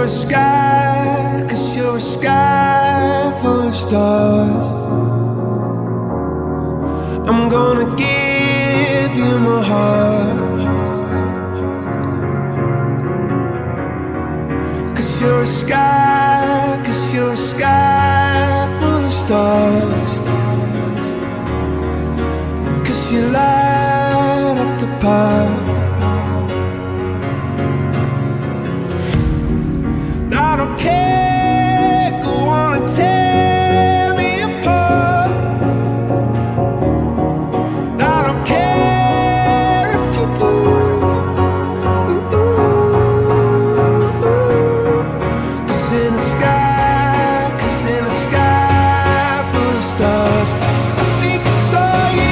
you're a sky, 'cause you're a sky full of stars. I'm gonna give you my heart, 'cause you're a sky, 'cause you're a sky full of stars. 'Cause you light up the park. I don't care, go on and tear me apart. I don't care if you do. 'Cause in the sky, 'cause in the sky full of stars, I think I saw you.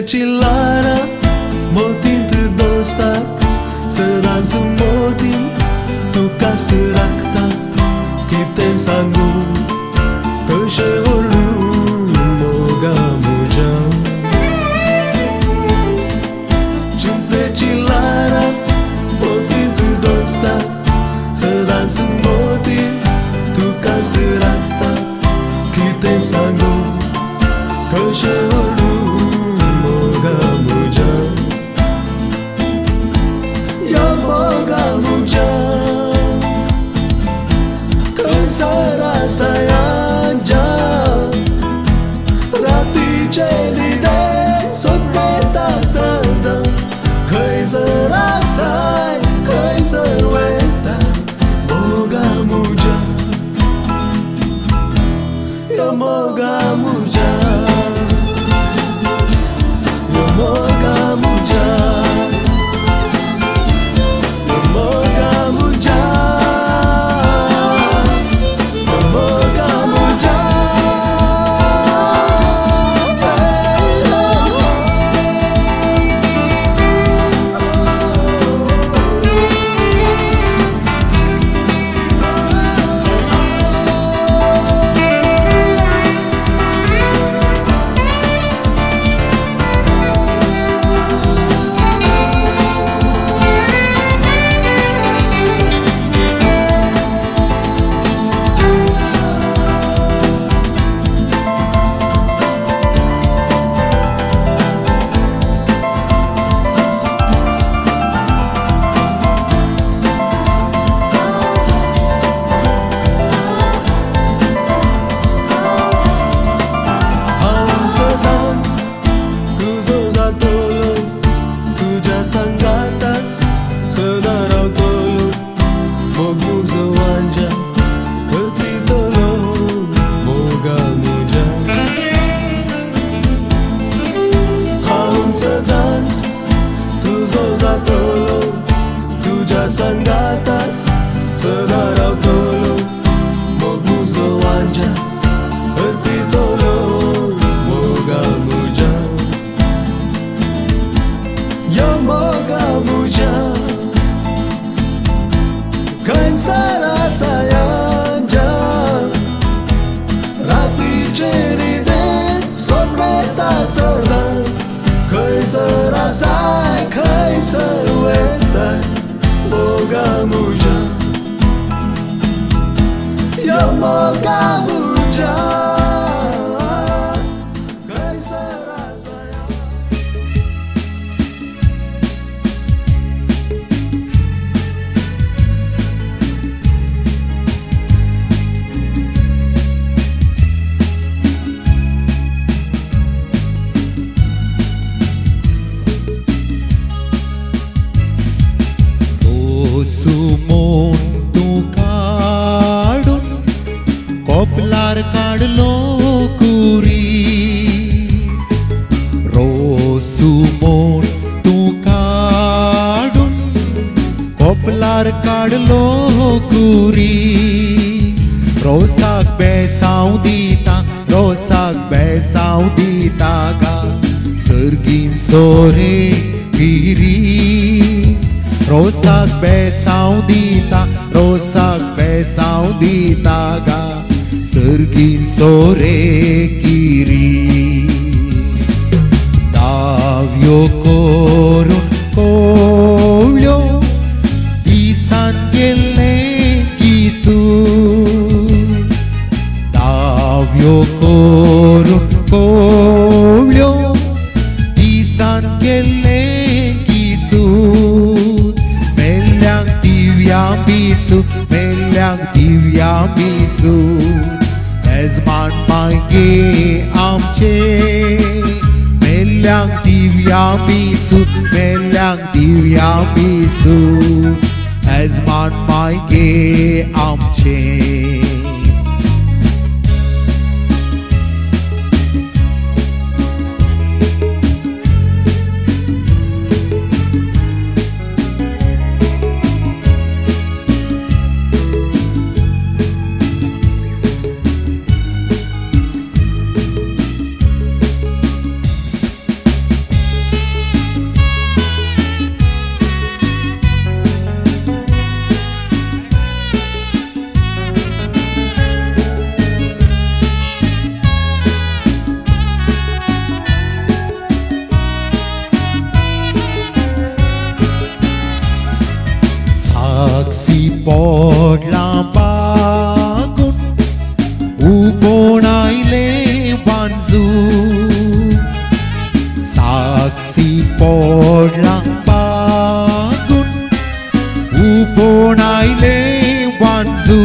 Cilara motin tu dostat seran semotin tu kasirakta kita sanggup kesyahulu moga muja cinta cilara motin tu dostat seran semotin tu kasirakta kita sanggup kesyahulu moga muja ya moga muja kesarasa Yomogamuja, Yomogamuja, Yomogamuja, Yomogamuja. Sangatas sedarau tolo moguzo wanja kerti tolo moga muja haun sedans tuzo zatolo tuja sangatas sedarau tolo moguzo wanja kerti tolo moga muja. Yomogamuja, kan sarasa yanja, rati ceriden soneta sadan, kai sarasa kai sarwetan, mogamuja, Yomogamuja, kan sarasa. Sumon तू काढून कोपलार काढलो कुरीस रोसुमोन तू काढून कोपलार काढलो कुरीस रोसाक बेसाव दिता गा सर्गीन सोरे grease रोसाक बेसाव दिता गा सर्गीन सोरे किरी दाव्यो करून कोवळ्यो दिसान गेले किसू दाव्यो करून कोवळ्यो दिसान गेले किसू मेल्यांक दिव्या बिसू येजमान मागे आमचे मेल्यांक दिव्या बिसू येजमान मागे आमचे. Saksi podla bagun ubonaile banzu Saksi podla bagun ubonaile banzu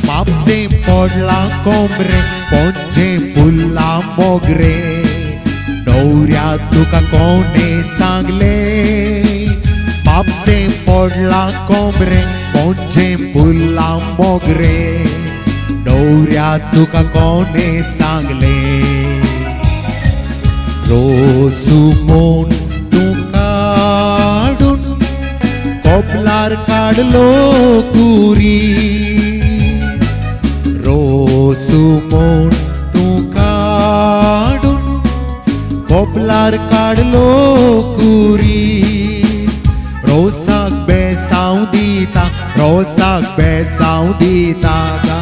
Mapse podla kombre ponche pulla mogre Nowria tuka kone sangle Mapse podla kombre ponche pulla mogre नवऱ्या तुका कोणे सांगले रोसू मोन तू काढून कोपलार काढलो कुरी रोसू मोन तू काढून कोपलार काढलो कुरीस रोसाक बेसांव दिता रोसाक बेसांव दिता गा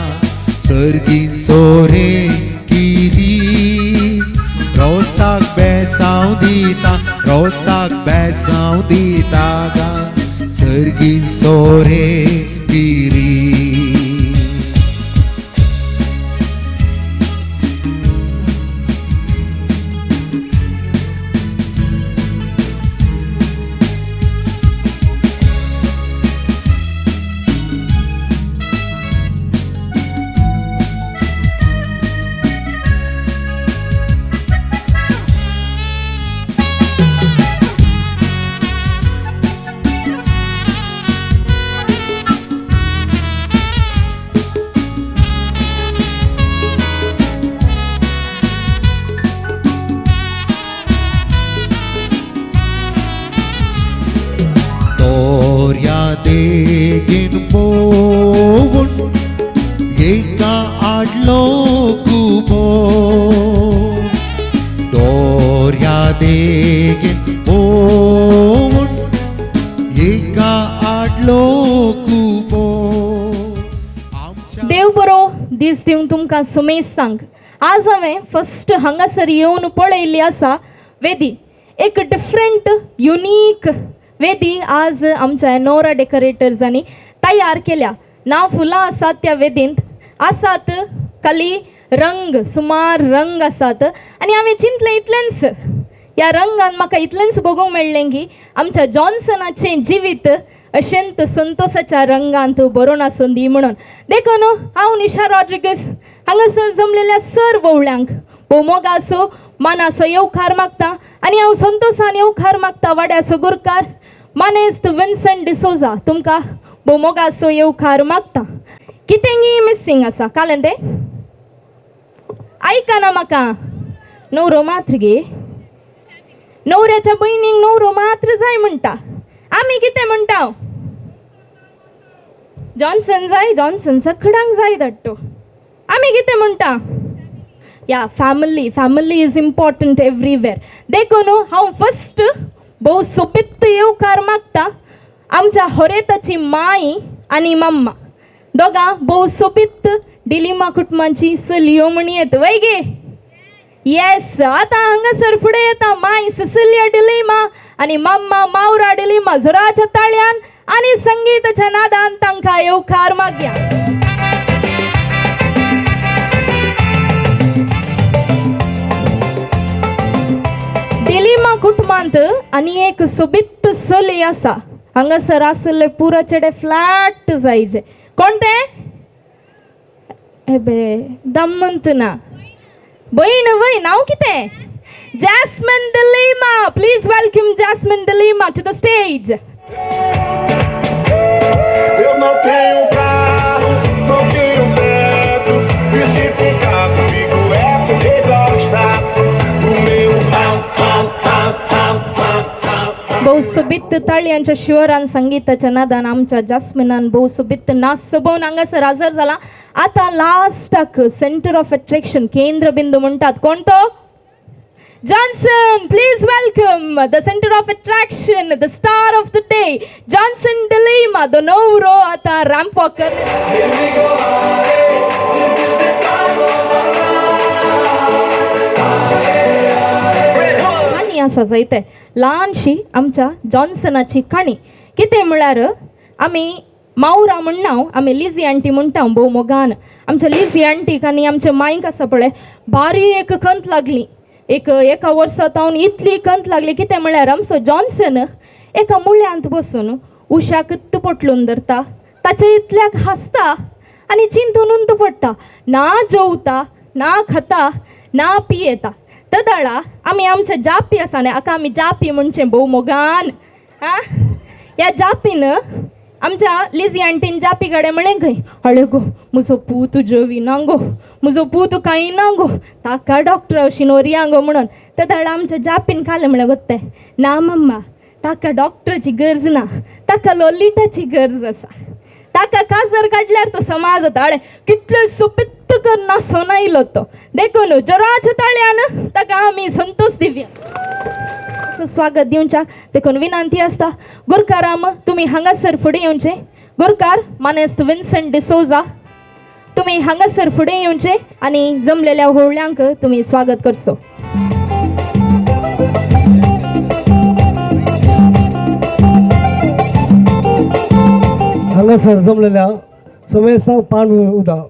सर्गी सोरे किरीस रोसाक बेसांव दिता रोसाक बेसांव दिता गा सर्गी सोरे किरीस देगीन पोवून एका आडलो कुबो दोर्या देगीन पोवून एका आडलो कुबो देव बरो दीस दिवन तुमकां सुमेज सांग आज हांवें फस्ट हांगासर येवन पळयल्ली आसा वेदी एक डिफरंट युनीक वेदी आज आमच्या नोरा डेकोरेटर्सांनी तयार केल्या ना फुलां आसात त्या वेदींत आसात खाली रंग सुमार रंग आसात आनी हांवें चिंतलें इतलेंच ह्या रंगान म्हाका इतलेंच बगूंक मेळ्ळें की आमच्या जॉन्सनाचें जिवीत अशेंत संतोशाच्या रंगांत बरोवन आसूं दी म्हणून देखून हांव निशा रॉड्रिगस हांगासर जमलेल्या सर्व वळ्यांक भोव मोगा आसूं मानाचो येवकार मागता आनी हांव संतोशान येवकार मागता वाड्या सगुरकार मानेस्त विन्संट डिसोजा तुमकां भोव मोगाचो येवकार मागता कितेंय मिसींग आसा कालें तें आयकना म्हाका न्हवरो मात्र गे न्हवऱ्याच्या भयणीक न्हवरो मात्र जाय म्हणटा आमी कितें म्हणटा जॉन्सन जाय जॉन्सन सखडांक जाय धाडटो आमी कितें म्हणटा या फॅमिली इज इम्पॉर्टंट एवरीवेर देखून हांव फस्ट भोव सोबीत येवकार मागता आमच्या होरेताची माई आनी मम्मा दोगां भोव सोबीत डिलिमा कुटुंबाची चलयो म्हणी येत वय गे येस आतां हांगासर फुडें येता माय सिसिलिया डिलिमा आनी मम्मा मावरा डिलिमा जोराच्या ताळ्यान आनी संगीताच्या नादान तांकां येवकार मागया डिलिमा कुटुंबांत आनी एक सोबीत चली आसा हांगासर आसले पुरो चेडे फ्लॅट जायचे कोण तें एबे दम्मंत ना भयण वय नांव कितें Jasmine D'Lima please welcome Jasmine D'Lima to the stage Eu não tenho carro, não tenho teto. E se ficar comigo é porque gosta do meu भोव सोबीत ताळयांच्या शिवरान संगीताच्या नादान आमच्या जास्मिनान भोव सोबीत नाच सबोवन हांगासर हजर जाला आतां लास्टाक सेंटर ऑफ अट्रॅक्शन केंद्रबिंदू म्हणटात कोण तो Johnson please welcome the centre of attraction the star of the day Johnson डिलिमा द नवरो आतां रॅम्प वॉकर काणी आसा जायते ल्हानशी आमच्या जॉन्सनाची काणी कितें म्हळ्यार आमी मावरा म्हणना आमी लिझी आंटी म्हणटा भोव मोगान आमच्या लिझी आंटीक आनी आमच्या मांयक आसा पळय बारीक कंत लागली एका वर्सांत हांव इतली कंत लागली कितें म्हळ्यार आमचो जॉन्सन एका मुळ्यांत बसून उशाक पटलून धरता ताचे इतल्याक हांसता आनी चिंतून उंत पडटा ना जेवता ना खाता ना पियेता तदाळा आमी आमच्या जापी आसा न्ही हाका आमी जापी म्हणचें भोव मोगान ह्या जापीन आमच्या लिझी आंटीन जापी गाड्या म्हळें खंय अळे गो म्हजो पू तुज्यो विनांगो म्हजो पू तुका इनांगो ताका डॉक्टर अशी नोरयांगो म्हणून त्या धाडा आमच्या जापीन खालें म्हळें गोत्तें ना मम्मा ताका डॉक्टराची गरज ना ताका लॉलिटाची गरज आसा ताका काजर काडल्यार तो समाज जाता अळे कितले सुपित्त कर नासोन आयलो तो देखून जोराच्या ताळ्यान ताका आमी संतोष दिवया स्वागत दिवच्या देखून विनंती आसता गुरकाराम तुम्ही हांगासर फुडें येवचें गुरकार मानेस्त विन्संट डिसोजा तुम्ही हांगासर फुडें येवचें आनी जमलेल्या होवळ्यांक तुम्ही स्वागत करचो हांगासर जमलेल्या समेस्तांक पान उदा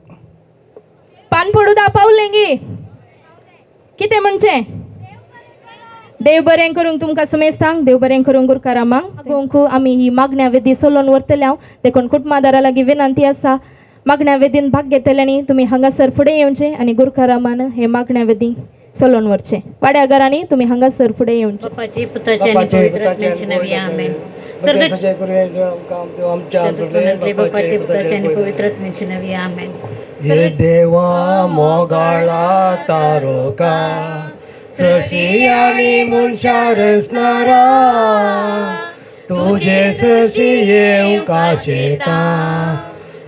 पान पडूदा पावलें गे कितें म्हणचें देव बरें करूंक तुमकां समेस्तांक देव बरें करूंक गुरकारामांक गोंकू आमी ही मागण्या वेदी सोलोवन व्हरतले हांव देखून कुटुंबादारा लागीं विनंती आसा मागण्या वेदीन भाग घेतल्यांनी तुमी हांगासर फुडें येवचें आनी गुरकारामान हे मागण्या वेदी सोलोवन व्हरचें वाड्या घरांनी तुमी हांगासर फुडें येवचें बापाचे पुताचे आणि पवित्र आत्म्याचे नावे आमेन सर्गाचे बापाचे पुताचे आणि पवित्र आत्म्याचे नावे आमेन हे देवा मोगाळा तारोका सशी आणि मनशार असणारा तुझे सशी येऊ काशेता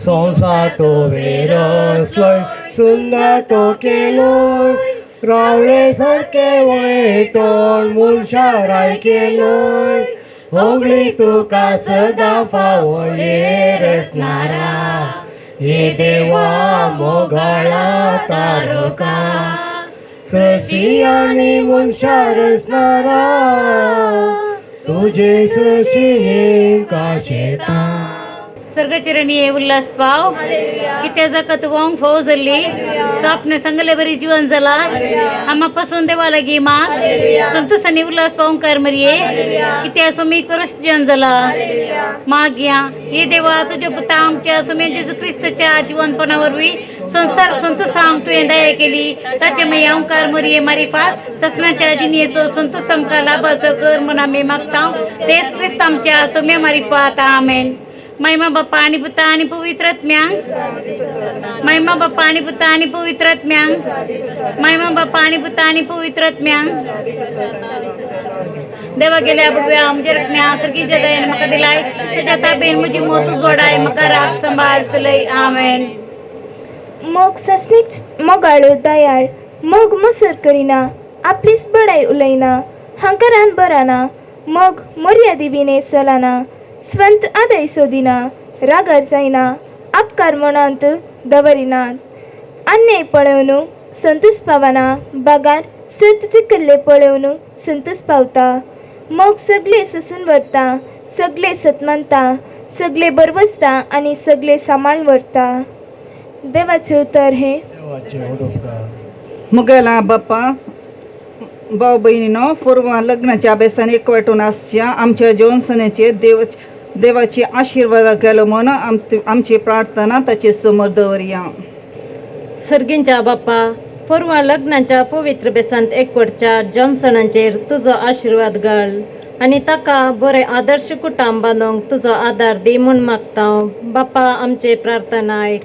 संसार तो वेरसलोय सुंदर तो केलोय रावळे सारखे वायटोन मनशाराय केलोय होगळी तुका सदा फावो येर असणारा हे देवा मोगाळा तारोका सशी आणि मनशार असणारा तुझे सशी येऊ काशेता सर्गचरणी ये उल्हास पाव की त्याचा कतवांग फौ झाली तो आपणे सांगले बरी जीवन झाला आम्हापासून देवा लागी माग संतोषाने उल्हास पाहून कर मरिये की त्या सुमी करस जीवन झाला माग या हे देवा तुझ्या पुता आमच्या सुमी जेजू ख्रिस्ताच्या जीवनपणावरवी संसार संतोषांक तुवें दया केली ताचे मै ओंकार मरिये मारिफात ससनाच्या जिनेचो संतोष आमकां लाभाचो कर म्हूण आमी मागता तेच ख्रिस्त आमच्या सुम्या मारिफात आमेन महिमा बाप्पा आणि पुता आणि पवित्र आत्म्यांक महिमा बाप्पा आणि पुता आणि पवित्र आत्म्यांक महिमा बाप्पा आणि पुता आणि पवित्र आत्म्यांक देवा गेल्या बुडव्या आमच्या रखण्या सरकी जदायन म्हाका दिलाय तेच्या ताबेन म्हजी मोत उजवाडाय म्हाका राख सांबाळ चलय आमेन मोग ससनीक मोगाळो दयाळ मोग मसर करिना आपलीच बडाय उलयना हंकारान बराना मोग मर्यादिविने चलाना स्वंत आदय सोदिना रागार जायना आपकार मनांत दवरिनात अन्याय पळवून संतोष पावना बागार सत चिकल्ले पळवून संतोष पावता मोग सगळे सुसून व्हरता सगळे सतमानता सगळे बरवसता आनी सगळे सांबाळून व्हरता देवाचें उतर हे मुगेला बाप्पा भाव बहिणीनो पूर्व लग्नाच्या अभ्यासान एकवटून आसच्या आमच्या जीवनसनेचे देवाची आशीर्वाद केलो म्हूण आमची प्रार्थना ताचे समोर दवरया सर्गींच्या बाप्पा पूर्व लग्नाच्या पवित्र बेसांत एकवटच्या जॉन्सनाचेर तुजो आशीर्वाद घाल आनी ताका बरें आदर्श कुटुंब बांदूंक तुजो आदार दी म्हूण मागता बाप्पा आमचे प्रार्थना आयक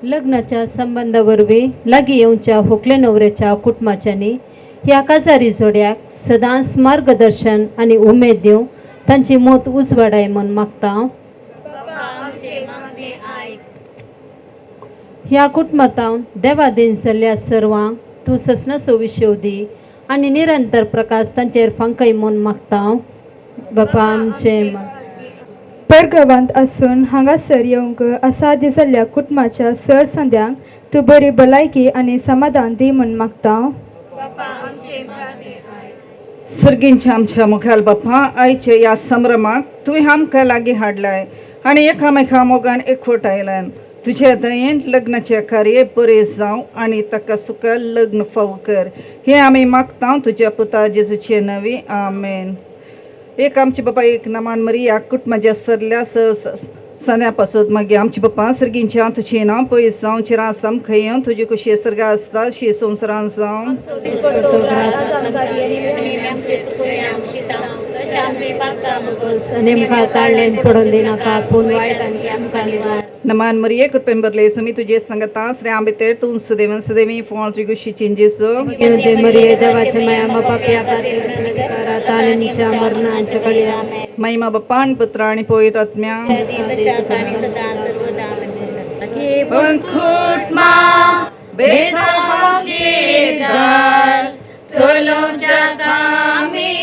लग्नाच्या संबंधा वरवीं लागीं येवच्या व्हंकले न्हवऱ्याच्या कुटुंबाच्यांनी ह्या काजारी जोड्याक सदांच मार्गदर्शन आनी उमेद दिवं तांची मोत उजवाडाय म्हूण मागता ह्या कुटुंबांत देवा दिन जाल्ल्या सर्वांक तूं ससनाचो विशेव दी आनी निरंतर प्रकाश तांचेर फांकय म्हूण मागता बापा आमचे परगांवांत आसून हांगासर येवंक असाध्य जाल्ल्या कुटुंबाच्या सरसंद्यांक तूं बरी भलायकी आनी समाधान दी म्हूण मागता सर्गींच्या आमच्या मुखाल बाप्पा आयच्या ह्या संभ्रमाक तुवें आमकां लागीं हाडलाय आनी एकामेका मोगान एकवट आयल्यान तुज्या दयेन लग्नाचे कार्य बरें जावं आनी ताका सुखार लग्न फाव कर हें आमी मागता तुज्या पुता जेजूचे नवी आमेन एक आमचे बाबा एक नमान मरी ह्या कुटुंबाच्या सरल्या सन्या पासून मागीर आमचे बाप्पा सर्गींच्या तुजें नांव पयस जावं चिरां सामखं तुजी कशी सर्गा आसता शी संवसारान जावं नेमका ताळलेन पडून दिनाका पूण वायटांकी आमकां निवार नमान मरिये कृपेन बरले सुमी तुझे संगता श्री आंबेतेर तू सुदेवन सदेवी फोन गुशी चिंजेसो देव मरिये देवाचे माया मा पापिया खातीर कराता आमच्या मरणाच्या कळया महिमा बाप्पा आणि पुत्रा आणि पवित्र आत्म्या पंखुटमा बेसावाचे घाल सोलोच्या कामी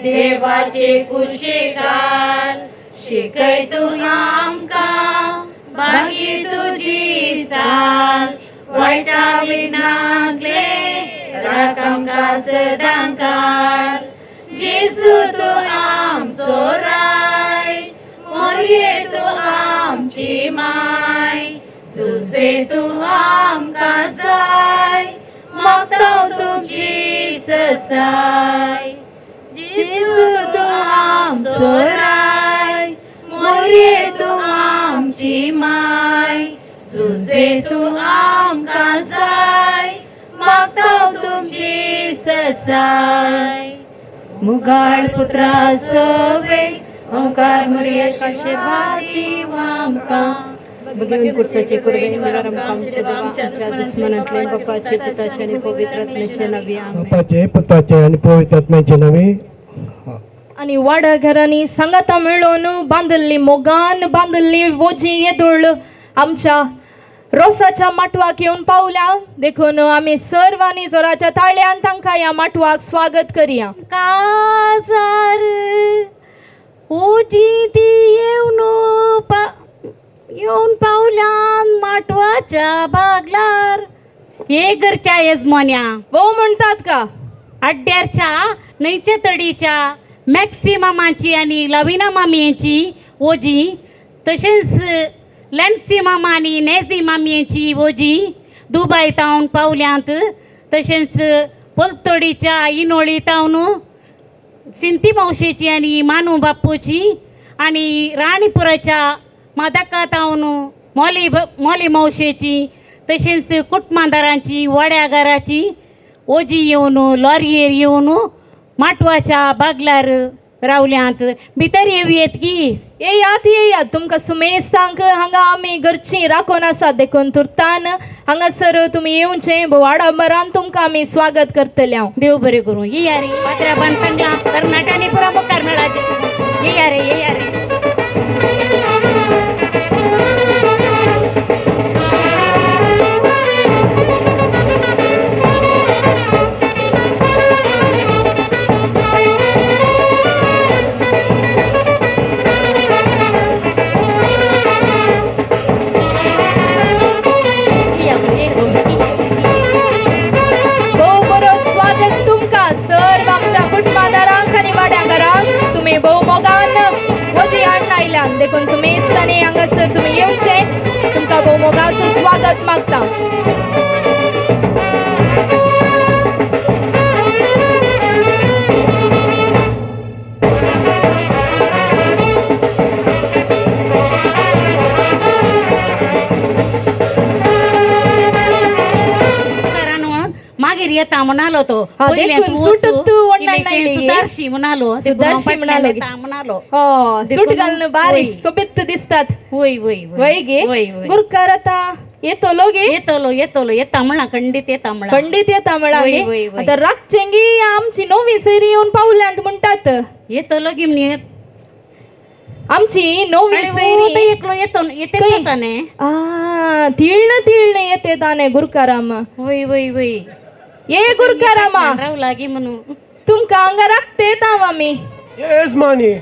देवाचे कुशे घाल शिकय तू आमकां बागी तुझी साल वायटा विनागले राख आमकां सदां काल जेसू तू आमचो राय मोरये तू आमची माय सुजे तू आमकां जाय मागतांव तुमची ससाय जेसू तू आमचो राय मोरये तू आमची माय सुजे तू आमकां जाय मागतांव तुमची ससाय मुगाळ पुत्रा सोवे ओंकार मुरये कशे भाजी आमकां भगवान कुर्साचे कुरबे निवारण आमच्या देवा आमच्या दुश्मनांतले बापाचे पुताचे आणि पवित्र आत्म्याचे नावे आमेन. बापाचे पुताचे आणि पवित्र आत्म्याचे नावे आणि वाड्या घरांनी संगता मिळून बांधली मोगान बांधली वोजी येदोळ आमच्या रोसाच्या माटवाक येऊन पावल्या देखून आम्ही सर्वांनी जोराच्या ताळ्यान तांकां या माटवाक स्वागत करूया. काजार ओजी ती येऊन पावल्यान माटवाच्या बागलार हे घरच्या येजमान्या वो म्हणतात का अड्ड्यारच्या न्हंयच्या तडीच्या मॅक्सिमामाची आणि लविना मामयेची ओजी तशेंच लॅन्सी मामा आणि नेझी मामयेची ओजी दुबाय तावन पावल्यांत तशेंच पोलतोडीच्या इनोळी तावन सिंती मावशेची आणि मानू बापूची आणि राणीपुराच्या मादाका तावन मोली मावशेची तशेंच कुटमांदारांची वाड्यागाराची ओजी येवन लॉरयेर येवन माटवाच्या बागलार रावल्यांत भितर येवयेत की येयात तुमकां सुमेश सांग हांगा आमी घरची राखून आसात देखून तुर्तान हांगासर तुमी येवचें वाडांबरान तुमकां आमी स्वागत करतले. हांव देव बरें करूं. येया रे पात्र्या बंद सांगला कर्नाटकांनी पुरा कर्नाटकाचे येया रे देखून सुमेश आणि हांगासर तुमी येवचें तुमकां भोव मोगाचो स्वागत मागता. मागीर येता म्हणालो तो सुदारशी म्हणालो म्हणालो सूट घालून बारीक सोबीत दिसतात. वय वय वय गे गुरकार आता येतलो गे येतलो येता म्हणा खंडीत येता म्हणा गे. आता रागचेंगी आमची नवी सैरी येऊन पावल्यांत म्हणटात येतलो गी म्हणे आमची नवी सैरी एकलो येते कसाने तिळणं येते ताने गुरकाराम. वय वय वय ये गुरकारामा राव लागी म्हणू तुमका हांगा राखते येता आमी येस मानी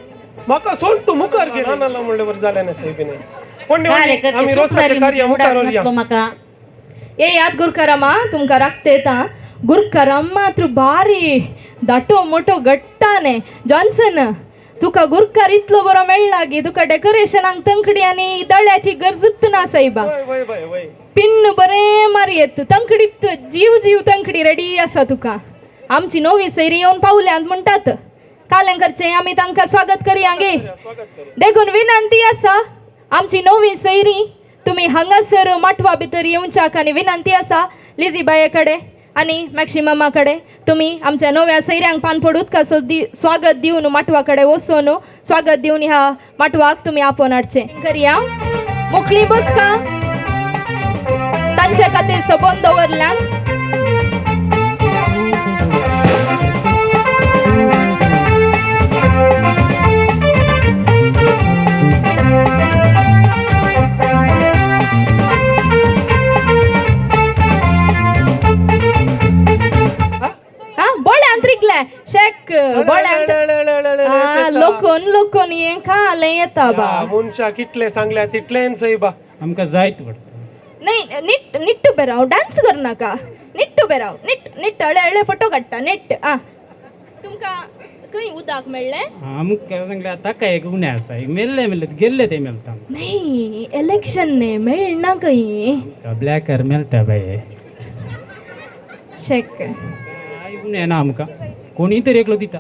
म्हाका सोड तू मुखार घे नानाला म्हणल्यावर जालें ना साहेबीने कोण आम्ही रोसाचे कार्य मुखार वरया म्हाका ये याद गुरकारामा तुमका राखते येता. गुरकाराम मात्र बारी दाटो मोठो गट्टाने जॉन्सन तुका गुरकार इतलो बरो मेळ्ळा गी तुका डेकोरेशनाक तंकडी आनी दळ्याची गरजूच ना साहेबा. पिन्न बरें मारयेत तंकडीत जीव तंकडी रेडी आसा तुका. आमची नवी सैरी येवन पावल्यांत म्हणटात कालेंकरचे आमी तांकां स्वागत करया गे. देखून विनंती आसा आमची नवी सैरी तुमी हांगासर माटवा भितर येवच्याक आनी विनंती आसा लिझी बाये कडेन आणि मॅक्सिममाकडे तुम्ही आमच्या नव्या सैऱ्यांक पान पडूत कसो स्वागत दिवन माटवाकडे वचून स्वागत दिवन ह्या माटवाक तुम्ही आपण हाडचे करूया. मोकळी बसका तांच्या खातीर सबंद दवरल्यान. शेक लोकोन ये खाले येता बा मनशा कितले सांगल्या तितलेन सही बा आमका जायत पडता. नाही नीट नीट उभे राव, डान्स कर नाका, नीट उभे राव, नीट नीट हळे फोटो काडटा नीट. तुमका खंय उदक मेळ्ळें? आमकां सांगले आता काय एक उणे आसा मेल्ले गेल्ले ते मेलता. नाही इलेक्शन ने मेळना खंय ब्लॅकर मेलता बाये. शेक उणे ना आमकां कोणी तरी एकलो दिता.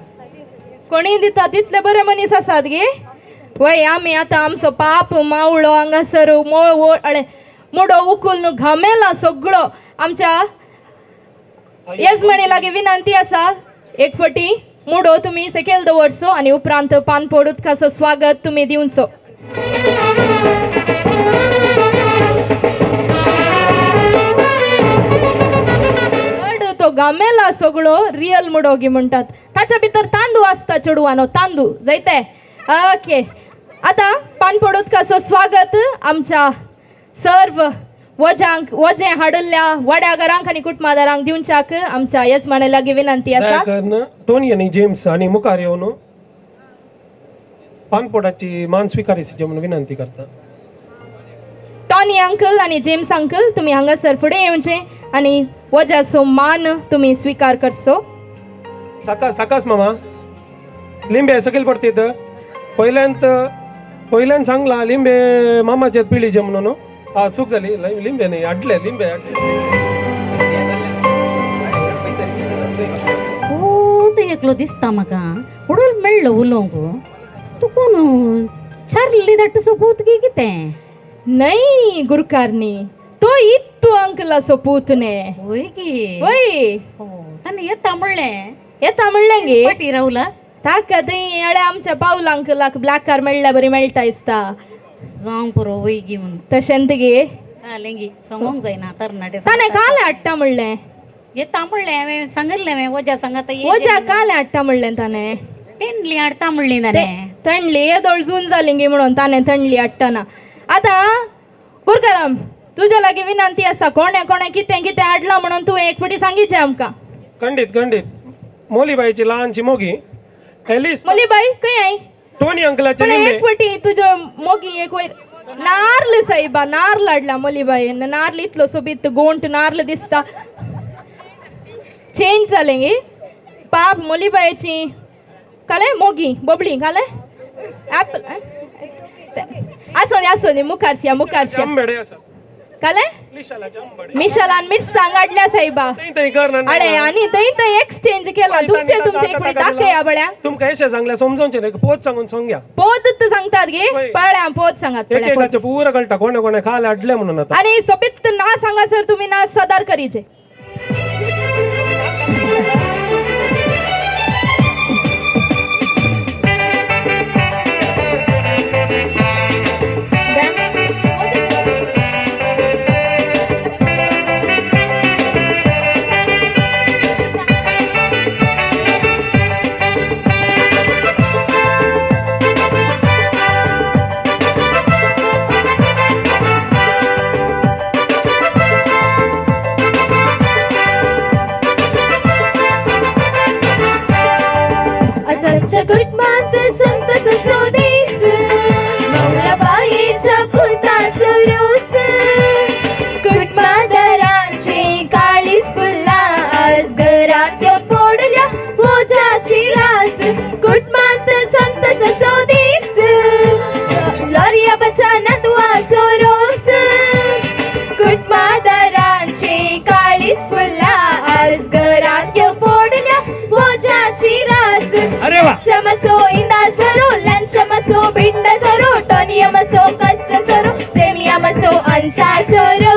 कोणी दिता तितले बरे मनीस आसात गे. वय आमी आतां आमचो पाप मावळो हांगासर मुडो उखूल न्हू घामेला सगळो. आमच्या येजमणी लागीं विनंती आसा एक फावटी मुडो तुमी सकयल दवरचो आनी उपरांत पान पडूत कसो स्वागत तुमी दिवचो. तो गामेला सगळो रियल मुडोगी म्हणटात. ताच्या भितर तांदूळ आसता चेडवानो तांदूळ जायते. ओके आता पान पडूत कसो स्वागत आमच्या सर्व वजें हाडल्या वड्यागरांक आनी कुटुंबादारांक दिवच्याक आमच्या येजमाने लागीं विनंती आसा. टोनी आनी जेम्स आनी मुखार येवन पानपोडाची मान स्विकारायची म्हणून विनंती करता. टॉनी अंकल आणि जेम्स अंकल तुम्ही हांगासर फुडें येवचे आणि वजाचो मान तुम्ही स्वीकार करचो. साकास मामा लिंबे सकयल पडटीत. पहिल्यान सांगला लिंबे मामाचे पिळीचे म्हणून. चूक जाली लिंबे नाही हाडले लिंबे तू एकलो दिसता म्हाका उडोल मेळ्ळो उलोवंक. तू कोण चार्ली धाट्ट सोपूत की कितें? नाही गुरकारनी तो इत्तू अंकला सोपूतने. होय की वय ताने येता म्हणलें. येता म्हणलें गे पाटी रावला ताका थंय अळे आमच्या पावल अंकलाक ब्लॅक कार मेळ्ळ्या बरी मेळटा दिसता. जावं पुरो वय गी म्हूण तशेंत गे लेंगी सांगोंक जायना तरणाटे. ताणें काले हाडटा म्हणलें. येता म्हणलें हांवें सांगलें हांवें वजा सांगात वजा काले हाडटा म्हणलें ताणें. तेंडली हाडटा म्हणली ताणें. थंडली येदोळ जून जाली गे म्हणून ताणें थंडली हाडटाना. आतां गुरकाराम तुझ्या लागीं विनंती आसा कोणे कितें कितें हाडलां म्हणून तूं एक फावटी सांगिचें आमकां. खंडीत मोलीबाईची लहानशी मोगी एलिस मोलीबाई खंय आई टोनी अंकलाचे एक लिंबे. फावटी तुज्यो मोगी एक वयर नार्ल सायबा नार्ल हाडला मोलीबाईन. नार्ल इतलो सोबीत गोंट नार्ल दिसता. चेंज जालें गे पाप मोलीबाईची काले मोगी बबडी काले ऍपल आसोनी मुखारसिया आंबेडे आसा काले लिशालाचे आंबेडे. मिशालान मिरसांग हाडल्या सायबा. थंय कर ना अरे आणि थंय एक्सचेंज केला तुमचे एक फावटी दाखया बळ्या. तुमकां अशें सांगल्या समजोवचें न्ही पोत सांगून सांगया. पोत सांगतात गे पळ्या पोत सांगात एकेकाचे पुरा कळटा कोणे खाले हाडले म्हणून. आता आणि सोबीत ना सांगा सर तुम्ही ना सदार करीचे. कुटुंबात संतोष स्वदेश मौलाबाईच्या पुताचं रोस. कुटुंबादारांची काळीच फुलला आज घरात पोडल्या ओझ्याची रास. कुटुंबात संतोष स्वदेश लॉरिया बचाना तुझा रोस. कुटुंबादारांची काळीच फुलला आज घरात पोडल्या ओझ्याची रास. समसो इंदा सरो लंचमसो बिंड सरो टोनियमसो कच्च सरो जेमियमसो अंचा सरो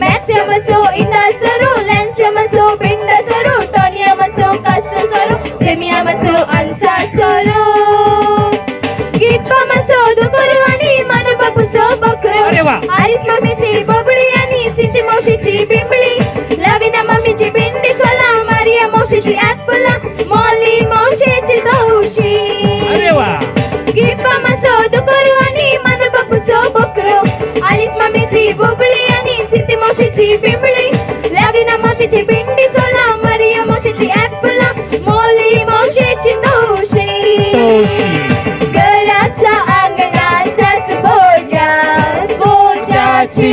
मॅक्सिमसो इंदा सरो आलीस मम्मीची बोबडी आणि सिटी मावशीची बिंबडी लवीना मम्मीची बिंडी सोला मारिया मावशीची ऍपला मॉली मावशीची दौशी अरे वा गिफ्ट मसो दुकरू आणि मन बकुसो बकरो आलीस मम्मीची बोबडी आणि सिटी मावशीची बिंबडी लवीना मावशीची बिंडी सोला मारिया मावशीची ऍपला मॉली मावशीची दौशी घराच्या अंगणात रस भोरल्या बोजाची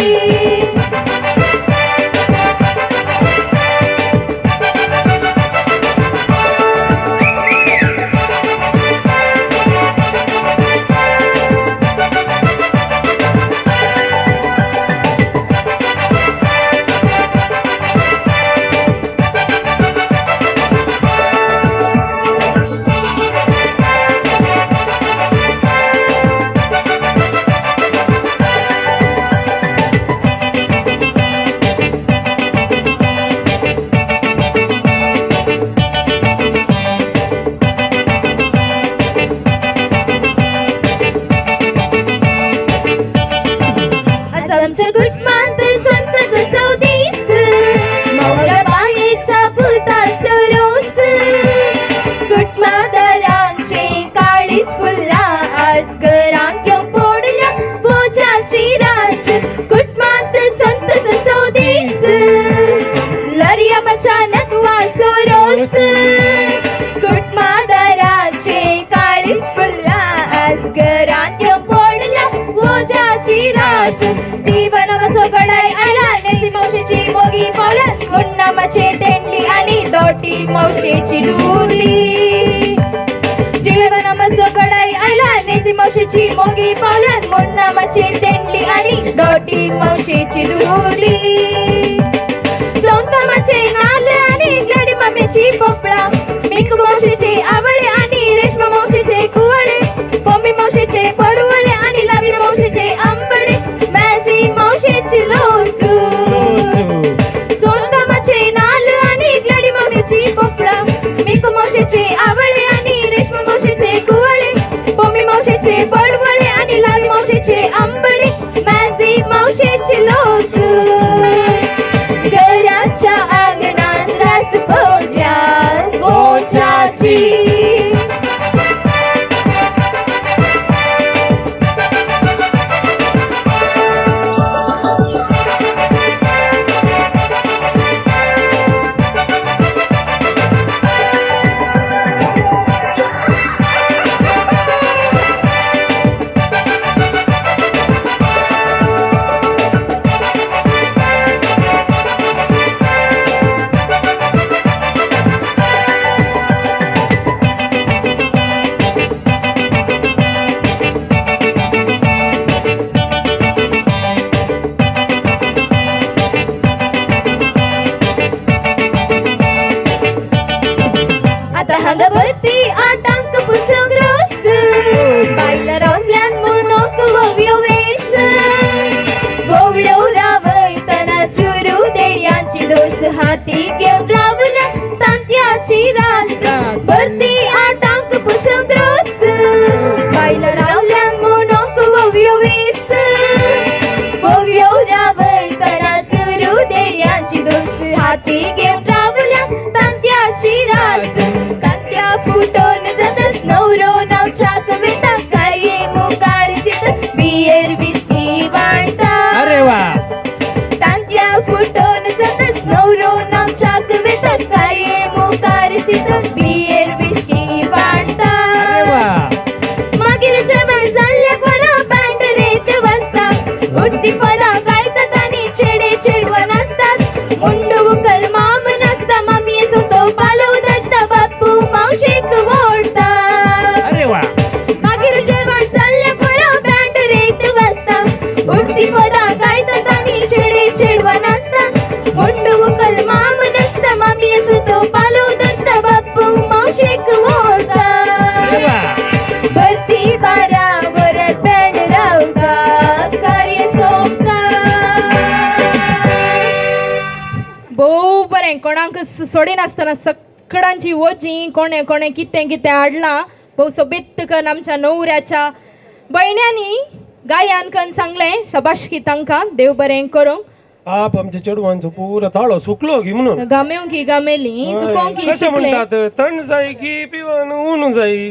असमचं गुटमांत संत सौदीस मोहरा बायेचा भूता सरोस गुटमादरांचे काळीस फुल्ला आज घरांत येऊन पोडल्या बोजाची रास गुटमांत संत सौदीस लरिया बचानत वासोरोस गुटमादरांचे काळीस फुल्ला आज घरांत येऊन पोडल्या बोजाची रास जीवन गडाई आला नेसी मावशीची मोगी पावल्या मुन्नामाचे तेंडली आणि दोटी मावशीची दुधी जीवन गडाई आला नेसी मावशीची मोगी पावल्या मुन्नामाचे तेंडली आणि दोटी मावशीची दुधी सोनकामाचे नाले आणि गडी मामेची पोपळा मिकू मावशीचे आवळे आणि रेशमा मावशीचे कुवळे पम्मी मावशीचे पडवळे आणि लावीना मावशीचे आंबडे मॅझी मावशीची लोसू सोनकामाचे नाल आणि गडी मामेची पोपळा मिकू मावशीचे आवळे आणि रेशमा मावशीचे कुवळे पम्मी मावशीचे पडवळे आणि लावी मावशीचे आंबडे मॅझी मावशीची लोसू घराच्या अंगणात रस भोरल्या बोजाची आता हंग भरती आटांक पुसंग रोस बायला रावल्यान म्हणोक वव्यो वेच वव्यो रावयतना सुरू देड्यांची दोस हाती घेऊन रावल्या तांत्याची रास भरती आटांक पुसंग रोस बायला रावल्यान म्हणोक वव्यो वेच वव्यो रावयतना सुरू देड्यांची दोस हाती घेऊन रावल्या तांत्याची रास फुटून जातस नवरो नाव चाक वेता कार्ये मुकार सित बियर विस्की वाणता अरे वा तांत्या फुटून जातस नवरो नाव चाक वेता कार्ये मुकार सित बियर विस्की वाणता अरे वा मागीर जेवण जाल्ल्या फरा बँड रेत वाजता उठती पदा गायतात आणि चेडे चेडवण असतात मुंडू उकल माम नसता मामी सुतो पालव दट्टा बापू मावशेक ओढता अरे वा मागीर जेवण चालल्या फरा बँड रेत वाजता उठती पदा गायतात आणि चेडे चेडवण असता मुंडू उकल माम नसता मामी सुतो पालव दट्टा बापू मावशेक ओढता अरे वा भरती बारा वरात बँड रावता कार्य सोंपता भोव बरें कोणाक सोडिनासतना सकडांची वजी कोणे कोणे कितें कितें हाडलां भोव सोबीत करून आमच्या न्हवऱ्याच्या भयण्यांनी गायन कन सांगलें शबाशकी तांकां देव बरें करूंक आप आमच्या चेडवांचो पुरो ताळो सुकलो की म्हणून गामेव की गामेली चुकोवंक की कशें सुकलें म्हणटात थंड जाय की पिवन ऊन जाय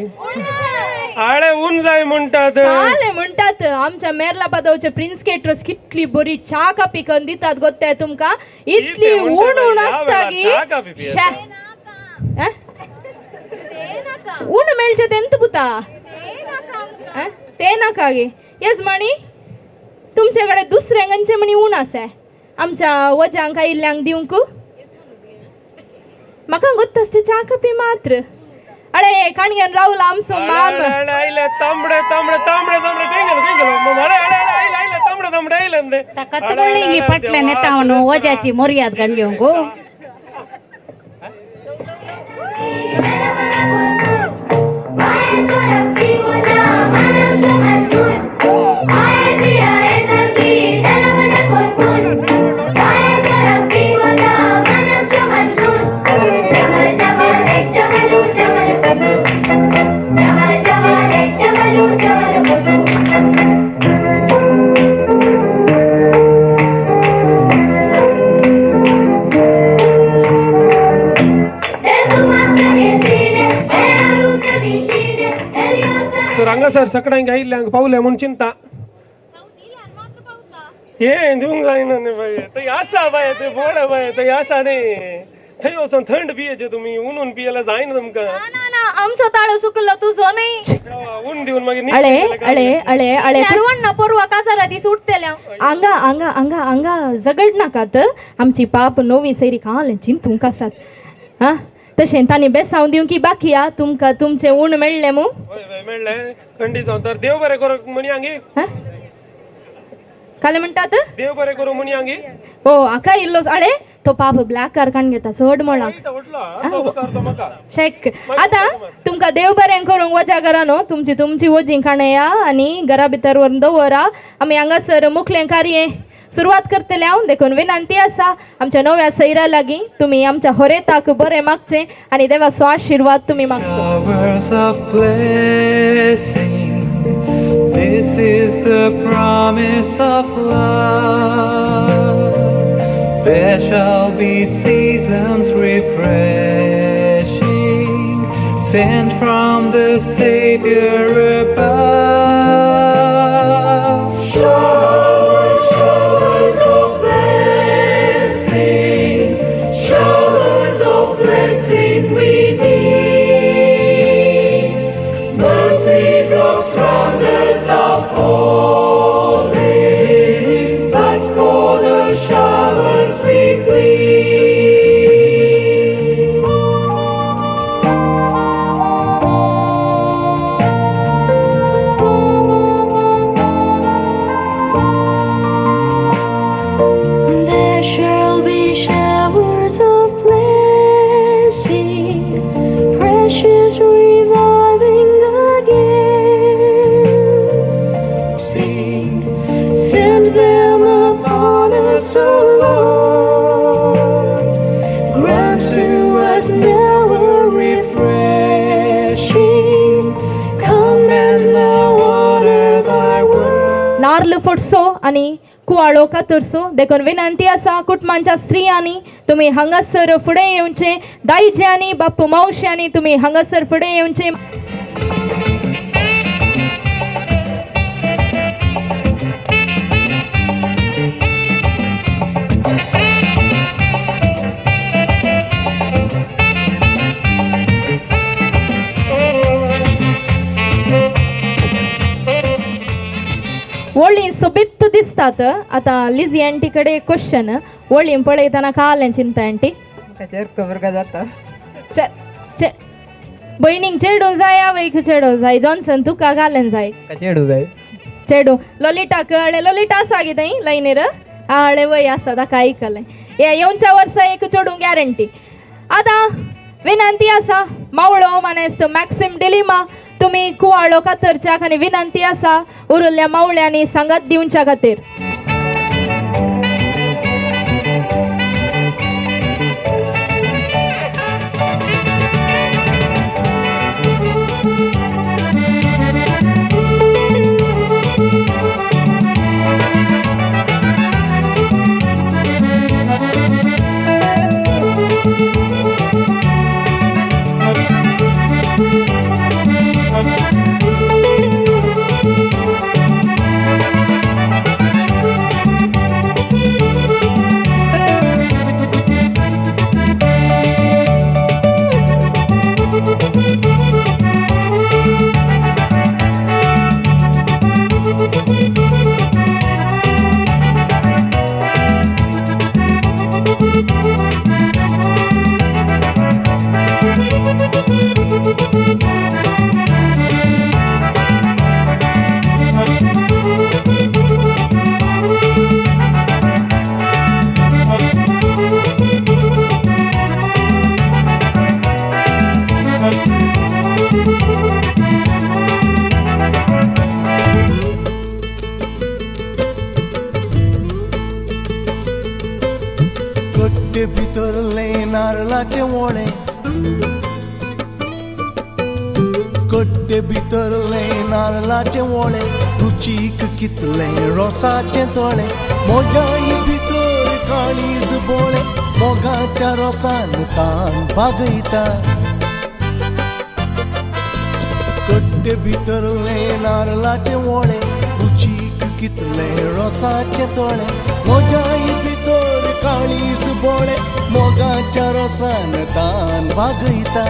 आळे ऊन जाय म्हणटात आले म्हणटात आमच्या मेरला पादवचे प्रिन्स केटरस कितली बरी च्या कापी करून दितात गोत्ताय तुमकां इतली कितें म्हणटा ऊन बाई, ह्या आसता वेळार की च्या कापी पियेता. शे. ऊन मेळचे तेंत पुता ते नाका गे येस म्हणी तुमचे कडेन दुसऱ्यांचे म्हणी ऊन आसा आमच्या वजांक आयिल्ल्यांक दिवंक म्हाका गोत्ता च्या कापी मात्र अळे काणयेन रावला आमचो माम आयले तांबडे तांबडे तांबडे तांबडे खंय गेलो अळे आयले आयले तांबडे तांबडे आयले न्ही ताका तगळी पटल्यान येता न्हू वजाची मर्याद घाल घेवंक हांगासर सगळ्यांक आयिल्ल्यांक पावले म्हूण चिंता हे दिवंक जायना न्ही बाय थंय आसा बाय ते बोड बाय थंय आसा न्ही थंय वचून थंड पियेचे तुमी ऊन पियेल्यार जायना तुमकां आमचो ताळो सुकलो तुझो नाही ऊन दिवन मागीर अळे अळे अळे अळे ना परवा कासारा ती सुटतेल्या आंगा आंगा आंगा आंगा झगड नाकात आमची पाप नवी सैरी काल चिंतूंक आसात हा तशें तांणी बेसांव दिवंक की बाकी आ तुमकां तुमचें ऊन मेळ्ळें मू मेळ्ळें खंडी जावन तर देव बरें करूं म्हणी आंगी काले म्हणटात देव बरें करूं म्हणी आंगी हो आका इल्लो अळे तो पाप ब्लॅक कार काण घेता चड म्हणाक शेक आतां तुमकां देव बरें करूंक वजा करा न्हू तुमची तुमची वजी काणया आनी घरा भितर व्हरून दवरा आमी हांगासर मुखलें कार्य सुरवात करतले हांव देखून विनंती आसा आमच्या नव्या सैरा लागीं तुमी आमच्या होरेताक बरें मागचें आनी देवाचो आशिर्वाद तुमी मागचो Showers of blessing, this is the promise of love. There shall be seasons refreshing, sent from the Savior above. Showers of blessing, showers of blessing we need. Mercy drops rounders are falling, but for the showers we plead. There shall be showers of blessing, precious reviving again. Send them upon us, O Lord. Grant to us now a refreshing. Come and now water thy word. नार्ल फोडसो आनी कुवाळो कातरसो देखून विनंती आसा कुटुंबांच्या स्त्रियांनी तुमी हांगासर फुडें येवचें दायज्यांनी बाप्पू मावश्यांनी तुमी हांगासर फुडें येवचें वळी सोबीत दिसतात आतां लिझी आंटी कडेन क्वेश्चन वळी पळयतना कालें चिंता आंटी खबर का जाता भयणीक चेडू जाय आवयक चेडू जाय जॉन्सन तुका घालें जाय चेडू जाय चेडू ललिताक अळे ललिता आसा गे थंय लायनीर अळे वय आसा ताका आयकलें हे येवच्या वर्सा एक चेडू गॅरंटी आतां विनंती आसा मावळो मानेस्त मॅक्सिम डिलिमा तुमी कुवाळो कातरच्या आनी विनंती आसा उरिल्ल्या मावळ्यांनी सांगत दिवच्या खातीर कट्टे भितरले नारळाचे वोळे कट्टे भितरले नारळाचे वोळे रुचीक कितले रोसाचे तोळे मोजाई भितर काळीज बोळे मोगाच्या रोसान तान भागयता कट्टे भितरले नारळाचे वोळे रुचीक कितले रोसाचे तोळे मोजाई भितर काळीज बोळे मोगाच्या रोसान तान भागयता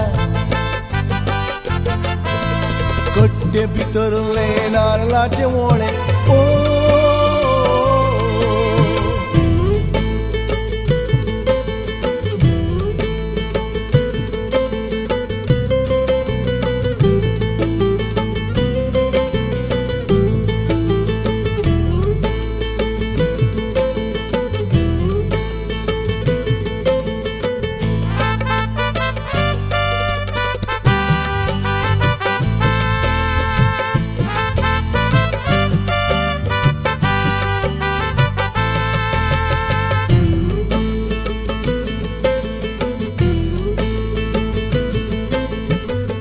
कट्टे भितरले नारळाचे वोळे ओ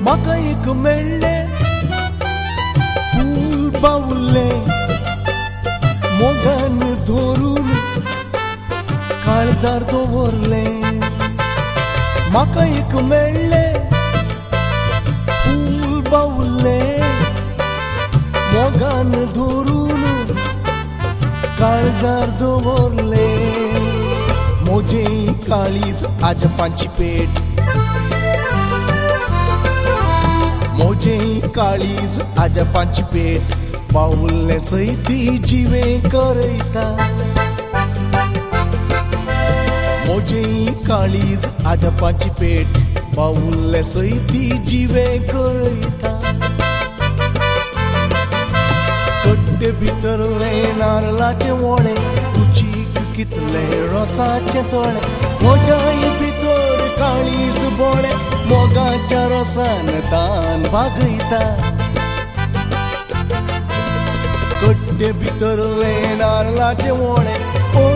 म्हाका एक मेळ्ळे फूल बावुल्ले मोगान धरून काळजार दवरले म्हाका एक मेळ्ळे फूल बावुल्ले मोगान धरून काळजार दवरले मोजे काळीज आजपांची पेट मोजे काळीज आजपांची पेट बावुल्ले सैती जिवे करयता मोजे काळीज आजपांची पेट बावुल्ले सैती जिवे करयता कट्टे भितरले नारळाचे वोळे रुचीक कितले रोसाचे तोळे मोजाई भितर काळीज बोळे मोगाच्या रोसान तान भागयता कट्टे भितरले नारळाचे वोळे ओ